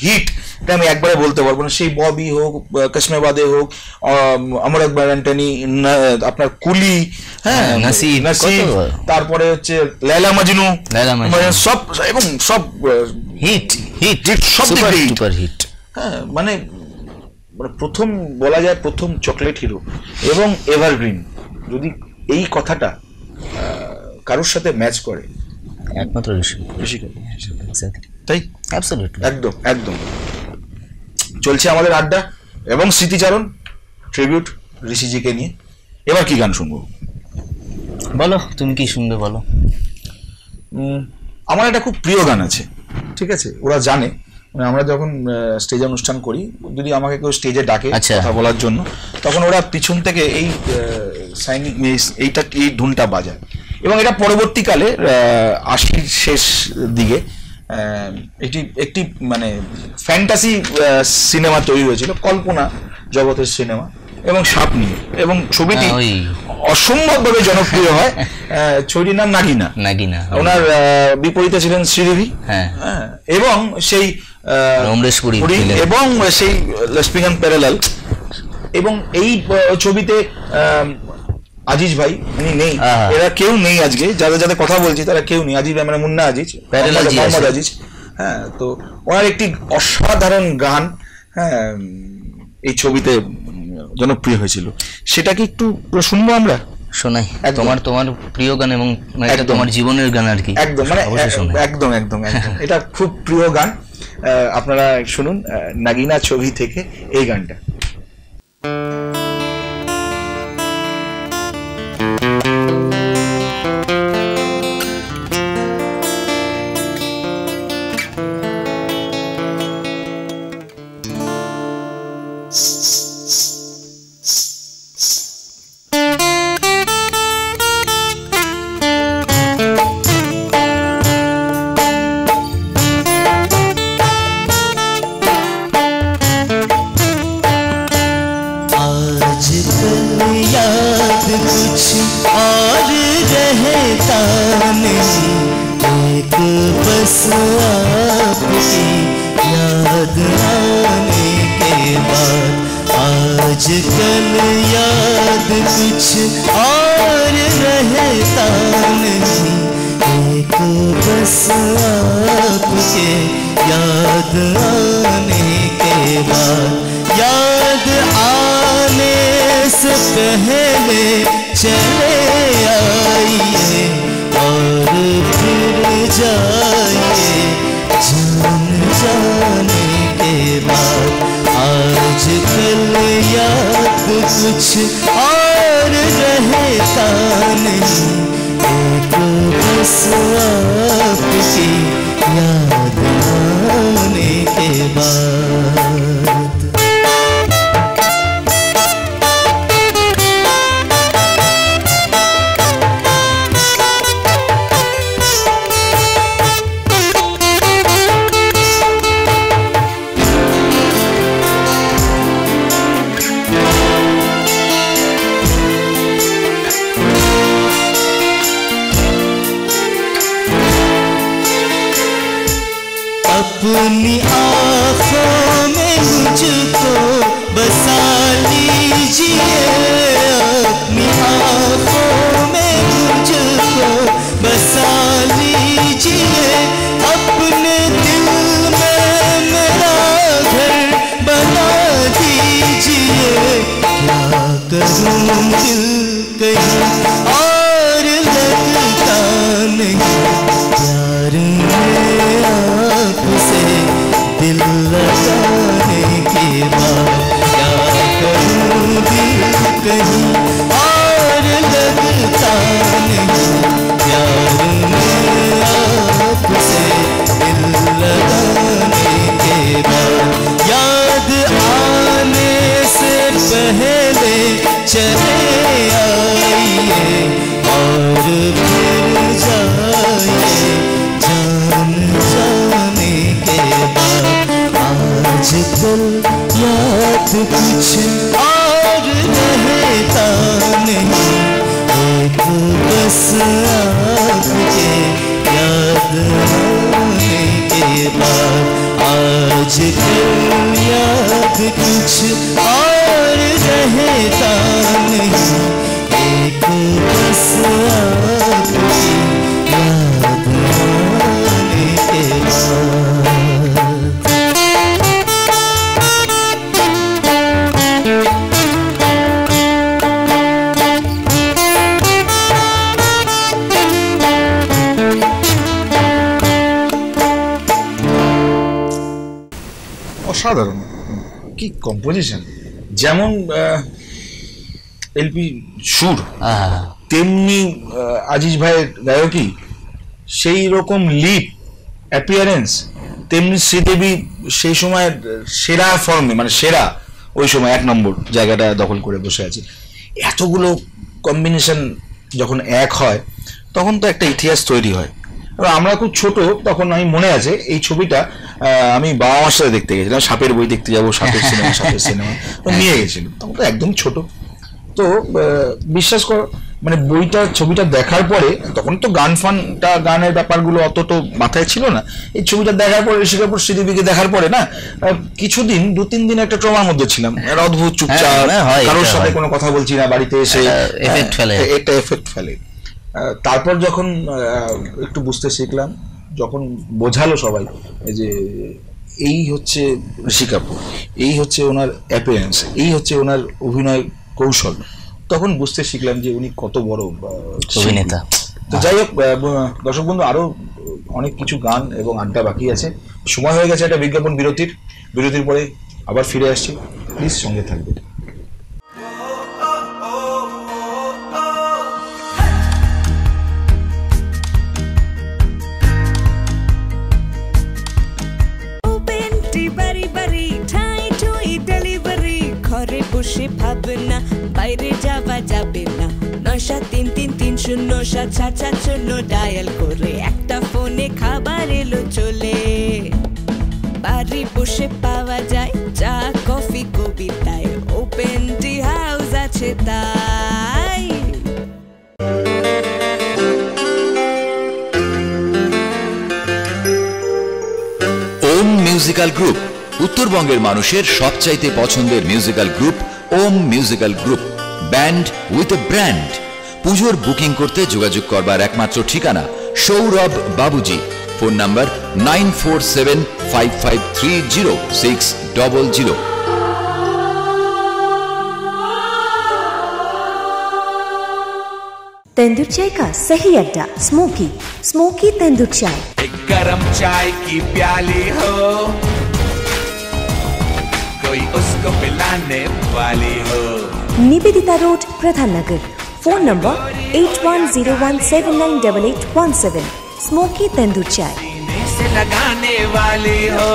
হিট এটা আমি একবারে বলতে পারবো না। সেই ববি হোক, কসমে বাদে হোক, অমর আকবর অ্যান্টনি, আপনার কুলি, হ্যাঁ নাসিব, তারপরে হচ্ছে লায়লা মজনু, সব এবং সব হিট সব হিট। হ্যাঁ মানে প্রথম বলা যায় প্রথম চকলেট হিরো এবং এভারগ্রিন, যদি এই কথাটা কারোর সাথে ম্যাচ করে একমাত্র ঋষি কাপুর, তাই একদম একদম। চলছে আমাদের আড্ডা এবং স্মৃতিচারণ, ট্রিবিউট ঋষিজিকে নিয়ে। এবার কি গান শুনবো বলো, তুমি কি শুনবে বলো? আমার একটা খুব প্রিয় গান আছে, ঠিক আছে, ওরা জানে আমরা যখন স্টেজে অনুষ্ঠান করি, যদি আমাকে কেউ স্টেজে ডাকে কথা বলার জন্য, তখন ওরা পিছন থেকে এই এই ধুনটা বাজায়। এবং এটা পরবর্তীকালে 80-র শেষ দিকে একটি মানে ফ্যান্টাসি সিনেমা তৈরি হয়েছিল, কল্পনা জগতের সিনেমা, এবং সাপ নিয়ে, এবং ছবিটি অসম্ভবভাবে জনপ্রিয় হয়। ছবিটির নাম নাগিনা, ওনার বিপরীতে ছিলেন শ্রীদেবী, এবং সেই এবং সেই লেসবিয়ান প্যারালাল। এবং এই ছবিতে আজিজ ভাই উনি নেই, এরা কেউ নেই আজকে, যাদের কথা বলছি তারা কেউ নেই। আজিজ ভাই মানে মুন্না আজিজ, মোহাম্মদ আজিজ, হ্যাঁ, তো ওনার একটি অসাধারণ গান, হ্যাঁ, এই ছবিতে জনপ্রিয় হয়েছিল, সেটাকে একটু শুনবো আমরা। শোনাই একদম। তোমার প্রিয় গান এবং এটা একদম। তোমার জীবনের গান আর কি। একদম মানে অবশ্যই শোনাই। একদম একদম একদম এটা খুব প্রিয় গান। আপনারা শুনুন নাগিনা ছবি থেকে এই গানটা। अपनी आँखों में मुझको बसा लीजिए, अपनी आँखों में मुझको बसा लीजिए, अपने दिल में मेरा घर बना दीजिए। क्या करूँ दिल कहीं और लगता नहीं, प्यार में आपसे दिल लगाने के बाद क्या करूँ दिल कहीं और लगता नहीं, प्यार में आपसे दिल लगाने के बाद याद आने से पहले चले आइए और फिर जाइए जान जाने के बाद। आजकल याद कुछ और रहता नहीं, एक बस आपके याद आने के बाद। आजकल याद कुछ और रहता नहीं, एक बस आपकी याद आने के बाद। অসাধারণ কি কম্পোজিশন, যেমন এলপি সুর তেমনি আজিজ ভাইয়ের গায়কী, সেই রকম লিপ অ্যাপিয়ারেন্স, তেমনি শ্রীদেবী সেই সময় সেরা ফর্মে, মানে সেরা ওই সময় 1 নম্বর জায়গাটা দখল করে বসে আছে। এতগুলো কম্বিনেশন যখন এক হয় তখন তো একটা ইতিহাস তৈরি হয়। আমরা খুব ছোট তখন, আমি মনে আছে এই ছবিটা আমি বাবা মার সাথে দেখতে গেছিলাম, সাপের বই দেখতে যাবো, সাপের সিনেমা তো নিয়ে গেছিলাম, তখন তো একদম ছোট। তো বিশ্বাস কর, মানে ছবিটা দেখার পরে, তখন তো গানের ব্যাপারগুলো অত তো মাথায় ছিল না। এই ছবিটা দেখার পরে, ঋষি কাপুর শ্রীদেবীকে দেখার পরে না, কিছুদিন 2-3 দিন একটা ট্রমার মধ্যে ছিলাম, অদ্ভুত চুপচাপ, কারোর সাথে কোনো কথা বলছি না, বাড়িতে এসে একটা এফেক্ট ফেলে। তারপর যখন একটু বুঝতে শিখলাম, যখন বোঝালো সবাই যে এই হচ্ছে ঋষি কাপুর, এই হচ্ছে ওনার অ্যাপিয়ারেন্স, এই হচ্ছে ওনার অভিনয় কৌশল, তখন বুঝতে শিখলাম যে উনি কত বড় অভিনেতা। তো যাই হোক দর্শক বন্ধু, আরো অনেক কিছু গান এবং আড্ডা বাকি আছে। সময় হয়ে গেছে একটা বিজ্ঞাপন বিরতির পরে আবার ফিরে আসছি, প্লিজ সঙ্গে থাকবে। ঘরে বসে ভাবনা বাইরে যাওয়া যাবে না, 973330777 ডায়াল করে একটা ফোনে খাবার এলো চলে। বাড়ি বসে পাওয়া যায় চা কফি কবিতায়, ওপেন টি হাউস আছে তাই। ওম মিউজিক্যাল গ্রুপ, উত্তরবঙ্গের মানুষের সবচাইতে পছন্দের musical group Om musical group, band with a brand. পুজোর বুকিং করতে যোগাযোগ করবার একমাত্র ঠিকানা সৌরভ বাবুজি। Phone number 9475530600। तेंदुर चाय का सही अड्डा स्मोकी तेंदुर चाय। एक गरम चाय की प्याली हो, कोई उसको पिलाने वाली हो। Nivedita road, Pradhan Nagar. Phone number 8101798817। Smoky tandoor चाय से लगाने वाली हो।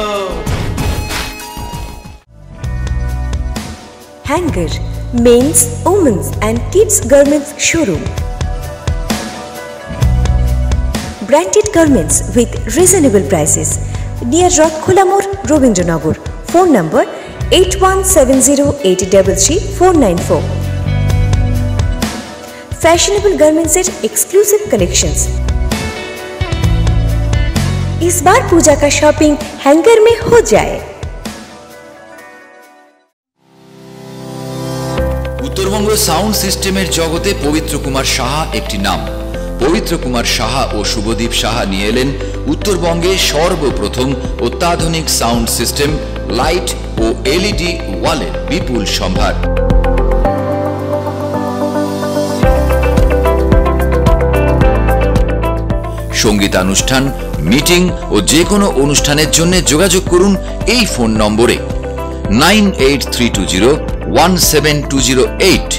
Hanger, men's, women's and kids garments showroom. Branded garments with reasonable prices near Rothkhulamur, Robindranagar. Phone number 8170833494। Fashionable garments at exclusive collections। इस बार पूजा का शॉपिंग हैंगर में हो जाए। উত্তরবঙ্গ সাউন্ড সিস্টেমের জগতে পবিত্র কুমার সাহা একটি নাম। পবিত্র কুমার সাহা ও শুভদীপ সাহা নিয়ে এলেন উত্তরবঙ্গে সর্বপ্রথম অত্যাধুনিক সাউন্ড সিস্টেম, লাইট ও এলইডি ওয়ালের বিপুল সম্ভার। সঙ্গীতানুষ্ঠান, মিটিং ও যে কোনো অনুষ্ঠানের জন্য যোগাযোগ করুন এই ফোন নম্বরে 9832017208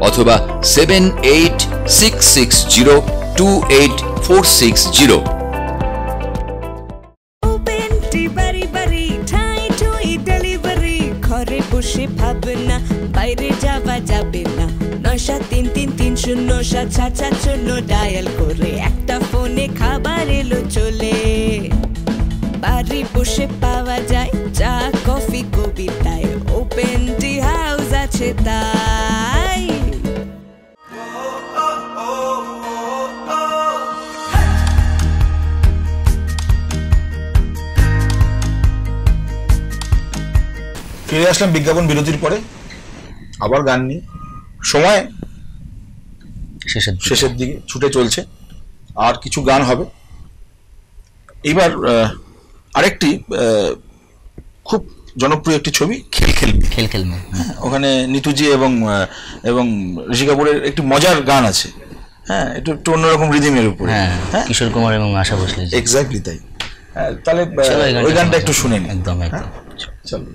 অথবা 7866028460। ওপেন টি বাড়ি ঠাই ঠুই ডেলিভারি, ঘরে বসে ভাবনা বাইরে যাওয়া যাবে না, 973330777 ডায়াল করে একটা ফোনে খাবার এলো চলে। বাড়ি বসে পাওয়া যায় চা কফি কবিতায়, ওপেন টি হাউস আছে তাই। ফিরে আসলাম বিজ্ঞাপন বিরতির পরে, আবার গান নিয়ে। সময় শেষের দিকে ছুটে চলছে, আর কিছু গান হবে। এবার আরেকটি খুব জনপ্রিয় একটি ছবি খেল মে, ওখানে নিতুজি এবং ঋষি কাপুরের একটি মজার গান আছে। হ্যাঁ, একটু অন্যরকম রিদিমের উপরে, কিশোর কুমার এবং আশা ভোসলে। এক্স্যাক্টলি তাই। তাহলে ওই গানটা একটু শুনে নিই। একদম চলো।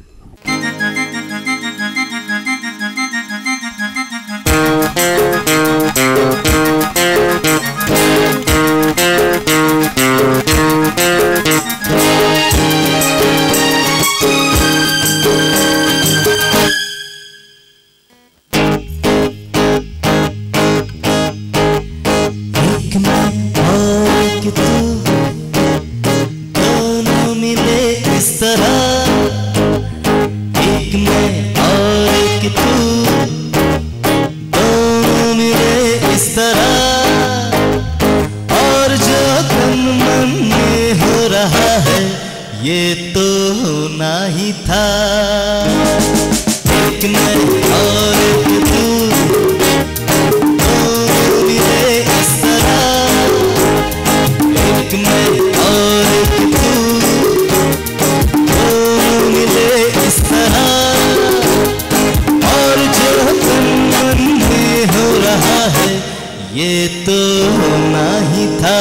ये तो होना ही था।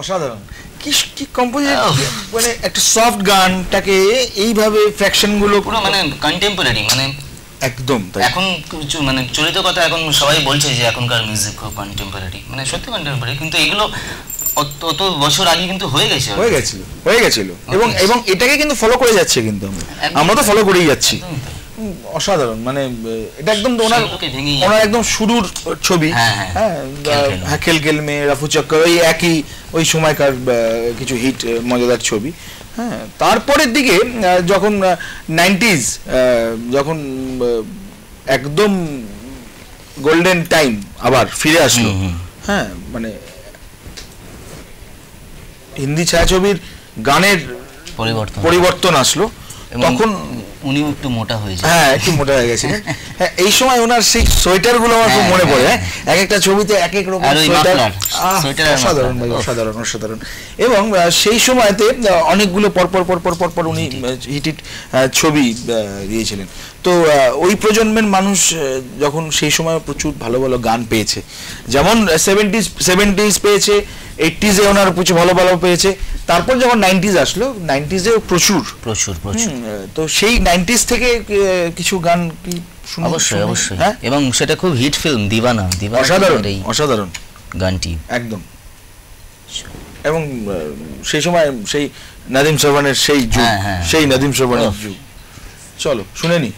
অসাধারণ কি কি কম্পোজিট মানে একটা সফট গানটাকে এইভাবে ফ্র্যাকশন গুলো পুরো মানে কন্টেম্পোরারি মানে একদম এখন কিছু মানে চলিত কথা এখন সবাই বলছে যে এখনকার মিউজিক খুব কন্টেম্পোরারি মানে সত্যি কন্টেম্পোরারি কিন্তু এগুলো অত বছর আগে কিন্তু হয়ে গেছিল এবং এটাকে কিন্তু ফলো করে যাচ্ছে কিন্তু আমরা তো ফলো করেই যাচ্ছি অসাধারণ মানে এটা একদম ওনার একদম শুরুর ছবি হ্যাঁ খেল মে রাফু চক্কর ওই সময়কার কিছু হিট মজাদার ছবি হ্যাঁ তারপরের দিকে যখন 90s যখন একদম গোল্ডেন টাইম আবার ফিরে আসলো হ্যাঁ মানে হিন্দি ছায়াছবির গানের পরিবর্তন আসলো তখন উনি একটু মোটা হয়েছে হ্যাঁ একটু মোটা হয়ে গেছে হ্যাঁ এই সময় ওনার সেই সোয়েটার গুলো আমার খুব মনে পড়ে হ্যাঁ এক একটা ছবিতে এক এক রকম সোয়েটার অসাধারণ ভাই অসাধারণ এবং সেই সময়তে অনেকগুলো পরপর উনি হিট ছবি দিয়েছিলেন তো ওই প্রজন্মের মানুষ যখন সেই সময় প্রচুর ভালো ভালো গান পেয়েছে যেমন 70s পেয়েছে 80s এ ওনার প্রচুর ভালো পেয়েছে তারপর যখন 90s আসলো 90s এও প্রচুর তো সেই 90s থেকে কিছু গান কি অবশ্যই এবং সেটা খুব হিট ফিল্ম দিওয়ানা অসাধারণ গানটি একদম এবং সেই সময় সেই নাদিম শ্রবণের সেই যুগ সেই নাদিম শ্রবণের যুগ চলো শুনে নি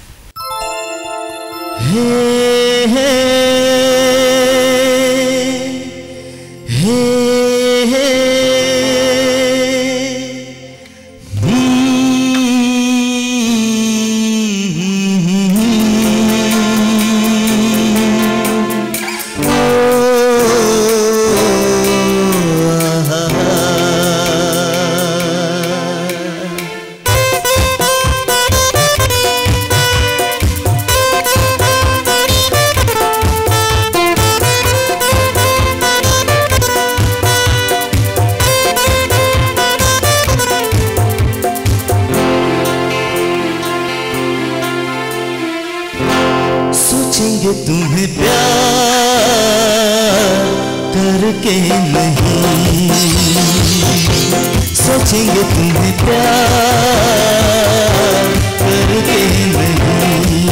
तुम्हें प्यार करके नहीं सोचेंगे तुम्हें प्यार करके नहीं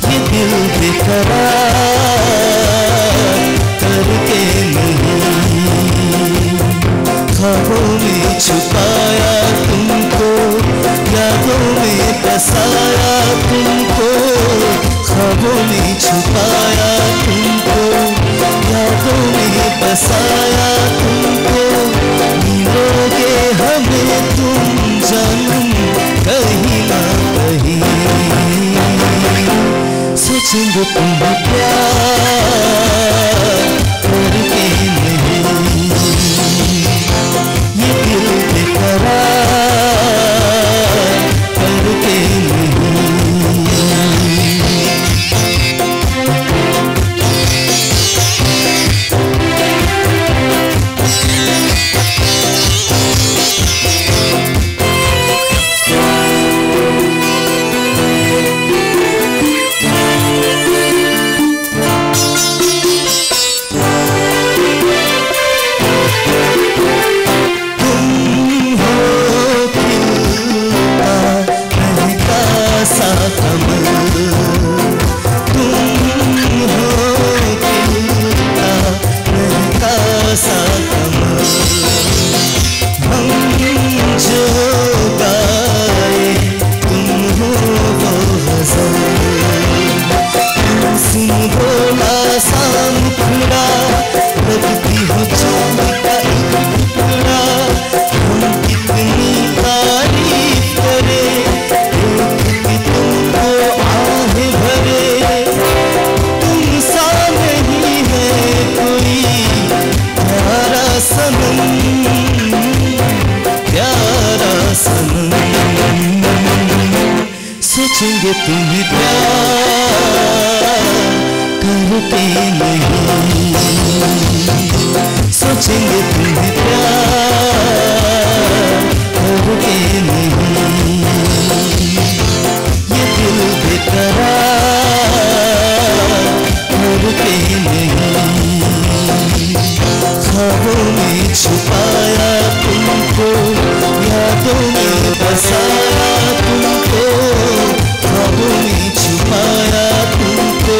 ये दिल बेकरार करके नहीं ख्वाबों में छुपाया तुमको यादों में बसाया तुमको ख्वाबों में छुपाया तुमको यादों में बसाया तुमको मिलोगे हमें तुम जन्म कहीं ना कहीं सोचेंगे तुम्हें प्यार करके नहीं ये दिल बेकरार करके नहीं सोचेंगे तुम्हें प्यार करके नहीं, सोचेंगे तुम्हें प्यार करके नहीं, ये दिल बेकरार करके नहीं, ख्वाबों में छुपाया तुमको, यादों में बसाया तुमको, ख्वाबों में छुपाया तुमको,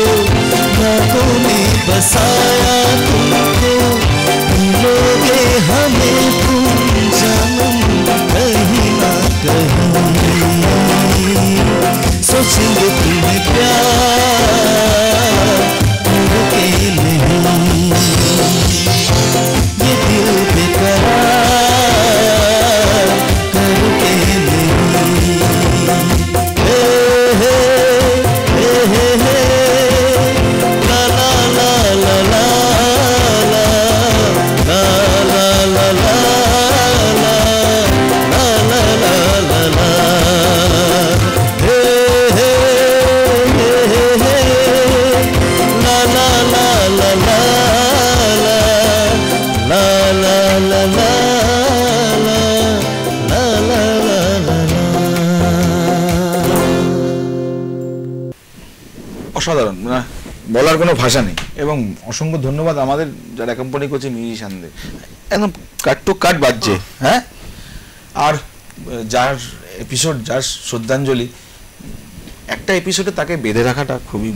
यादों में बसाया तुमको, मिलोगे हमें तुम जानम कहीं ना कहीं, सोचेंगे तुम्हें प्यार करके नहीं, ये दिल बेकरार करके नहीं, हे हे हे हे हे ला ला ला ला ला ला ला ला ला ला ला ला ला ला हे हे हे हे ला ला ला ला ला la la la la la la la la la। অসাধারণ, মানে বলার কোনো ভাষা নেই। এবং অসংখ্য ধন্যবাদ আমাদের যারা অ্যাকম্পানি করছে মিউজিশিয়ানদের, একদম কাট টু কাট বাজছে। হ্যাঁ, আর যার এপিসোড, যার শ্রদ্ধাঞ্জলি, একটা এপিসোডে তাকে বেঁধে রাখাটা খুবই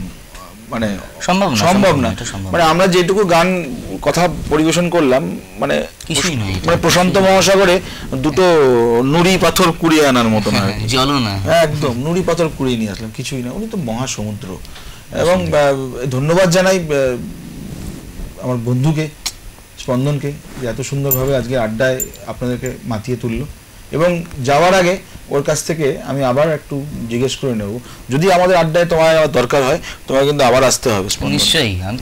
মানে সম্ভব না। মানে আমরা যেটুকু গান কথা পরিবেশন করলাম, মানে প্রশান্ত মহাসাগরে দুটো নুড়ি পাথর কুড়িয়ে আনার মতো না, একদম নুড়ি পাথর কুড়িয়ে নিয়ে আসলাম, কিছুই না, উনি তো মহাসমুদ্র। এবং ধন্যবাদ জানাই আমার বন্ধুকে, স্পন্দনকে, যে এত সুন্দরভাবে আজকে আড্ডায় আপনাদেরকে মাতিয়ে তুললো। এবং যাওয়ার আগে ওর কাছ থেকে আমি আবার একটু জিজ্ঞেস করে নেব, যদি আমাদের আড্ডায় তোমার দরকার হয়, তোমার কিন্তু আবার আসতে হবে। নিশ্চয়ই, আমি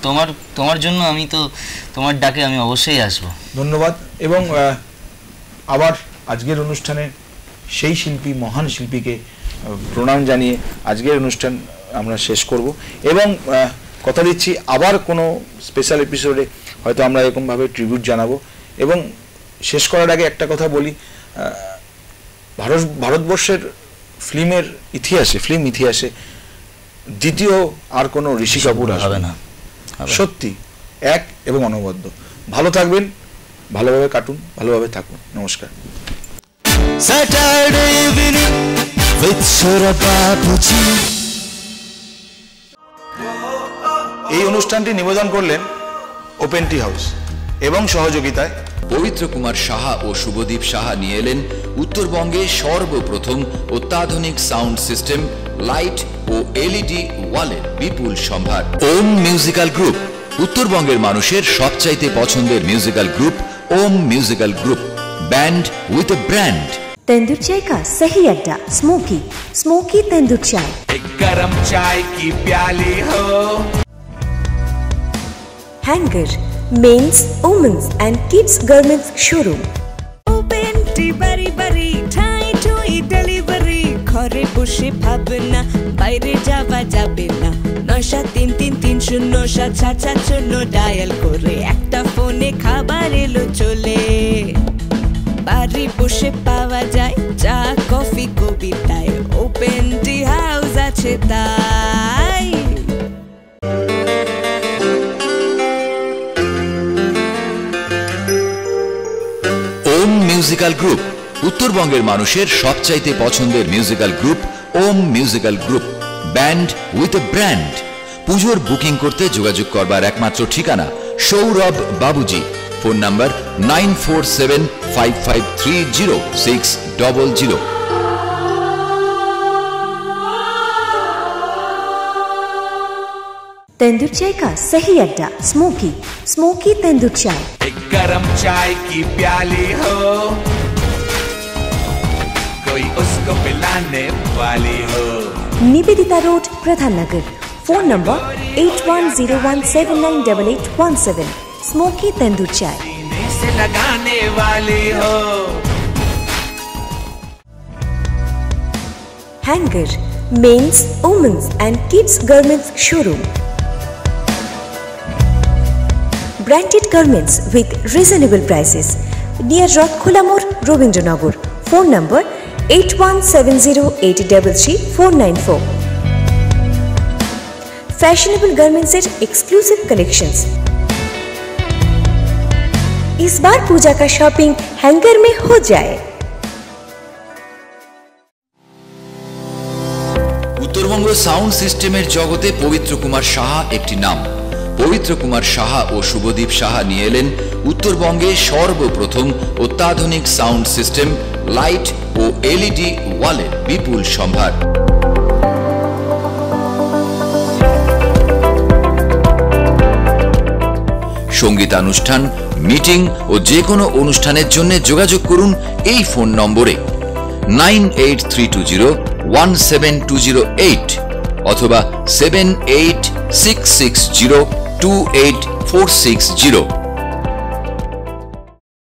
তোমার জন্য, আমি তো তোমার ডাকে আমি অবশ্যই আসবো। ধন্যবাদ। এবং আবার আজকের অনুষ্ঠানে সেই শিল্পী, মহান শিল্পীকে প্রণাম জানিয়ে আজকের অনুষ্ঠান আমরা শেষ করব। এবং কথা দিচ্ছি, আবার কোনো স্পেশাল এপিসোডে হয়তো আমরা এরকমভাবে ট্রিবিউট জানাবো। এবং শেষ করার আগে একটা কথা বলি, ভারতবর্ষের ফিল্ম ইতিহাসে দ্বিতীয় আর কোনো ঋষি কাপুর আসবে না, সত্যি এক এবং অনবদ্য। ভালো থাকবেন, ভালোভাবে কাটুন, ভালোভাবে থাকুন। নমস্কার। Saturday evening with Shura Babuji। এই অনুষ্ঠানটি নিবেদন করলেন ওপেন টি হাউস এবং সহযোগিতায় পবিত্র কুমার সাহা ও শুভদীপ সাহা নিয়ে এলেন উত্তরবঙ্গে সর্বপ্রথম অত্যাধুনিক সাউন্ড সিস্টেম, লাইট ও এলইডি ওয়ালের বিপুল সম্ভার। ওম মিউজিক্যাল গ্রুপ, উত্তরবঙ্গের মানুষের সবচাইতে পছন্দের musical group. Om musical group, band with a brand. Tandoor चाय का सही अड्डा स्मोकी तेंदुर चाय। एक गरम चाय की प्याली हो। Hanger, men's, women's and kids garments showroom. Open टी बारी बारी ठाई ठुई डेलिभारी, घरे बসে ভাবনা বাইরে যাওয়া যাবে না। ৯৭৩৩৩০৭৭০ ডায়াল করে একটা ফোনে খাবার এলো চলে। বাড়ি বসে পাওয়া যায় চা, কফি, কবিতায়, ওপেন টি হাউস আছে তাই। ওম মিউজিক্যাল গ্রুপ, উত্তরবঙ্গের মানুষের সবচাইতে পছন্দের musical group. Om musical group, band with a brand. পুজোর বুকিং করতে যোগাযোগ করবার একমাত্র ঠিকানা সৌরভ বাবুজি। Phone number 9475530600। तेंदुर चाय का सही अड्डा स्मोकी तेंदुर चाय। एक गरम चाय की प्याली हो, कोई उसको पिलाने वाली हो। Nivedita road, Pradhan Nagar. Phone number 8101798817। Smoky tandoor चाय से लगाने वाली हो। Hanger, men's, women's and kids garments showroom. Branded garments with reasonable prices near Rothkhola, Robindranagar. Phone number 8170833494. Fashionable garments at exclusive collections. इस बार पूजा का शॉपिंग हैंगर में हो जाए। উত্তরবঙ্গ সাউন্ড সিস্টেমের জগতে পবিত্র কুমার সাহা একটি নাম। পবিত্র কুমার সাহা ও শুভদীপ সাহা নিয়ে এলেন উত্তরবঙ্গে সর্বপ্রথম অত্যাধুনিক সাউন্ড সিস্টেম, লাইট ও এলইডি ওয়ালের বিপুল সম্ভার। সঙ্গীতানুষ্ঠান, মিটিং ও যে কোনো অনুষ্ঠানের জন্য যোগাযোগ করুন এই ফোন নম্বরে 9832017208 অথবা 7866028460।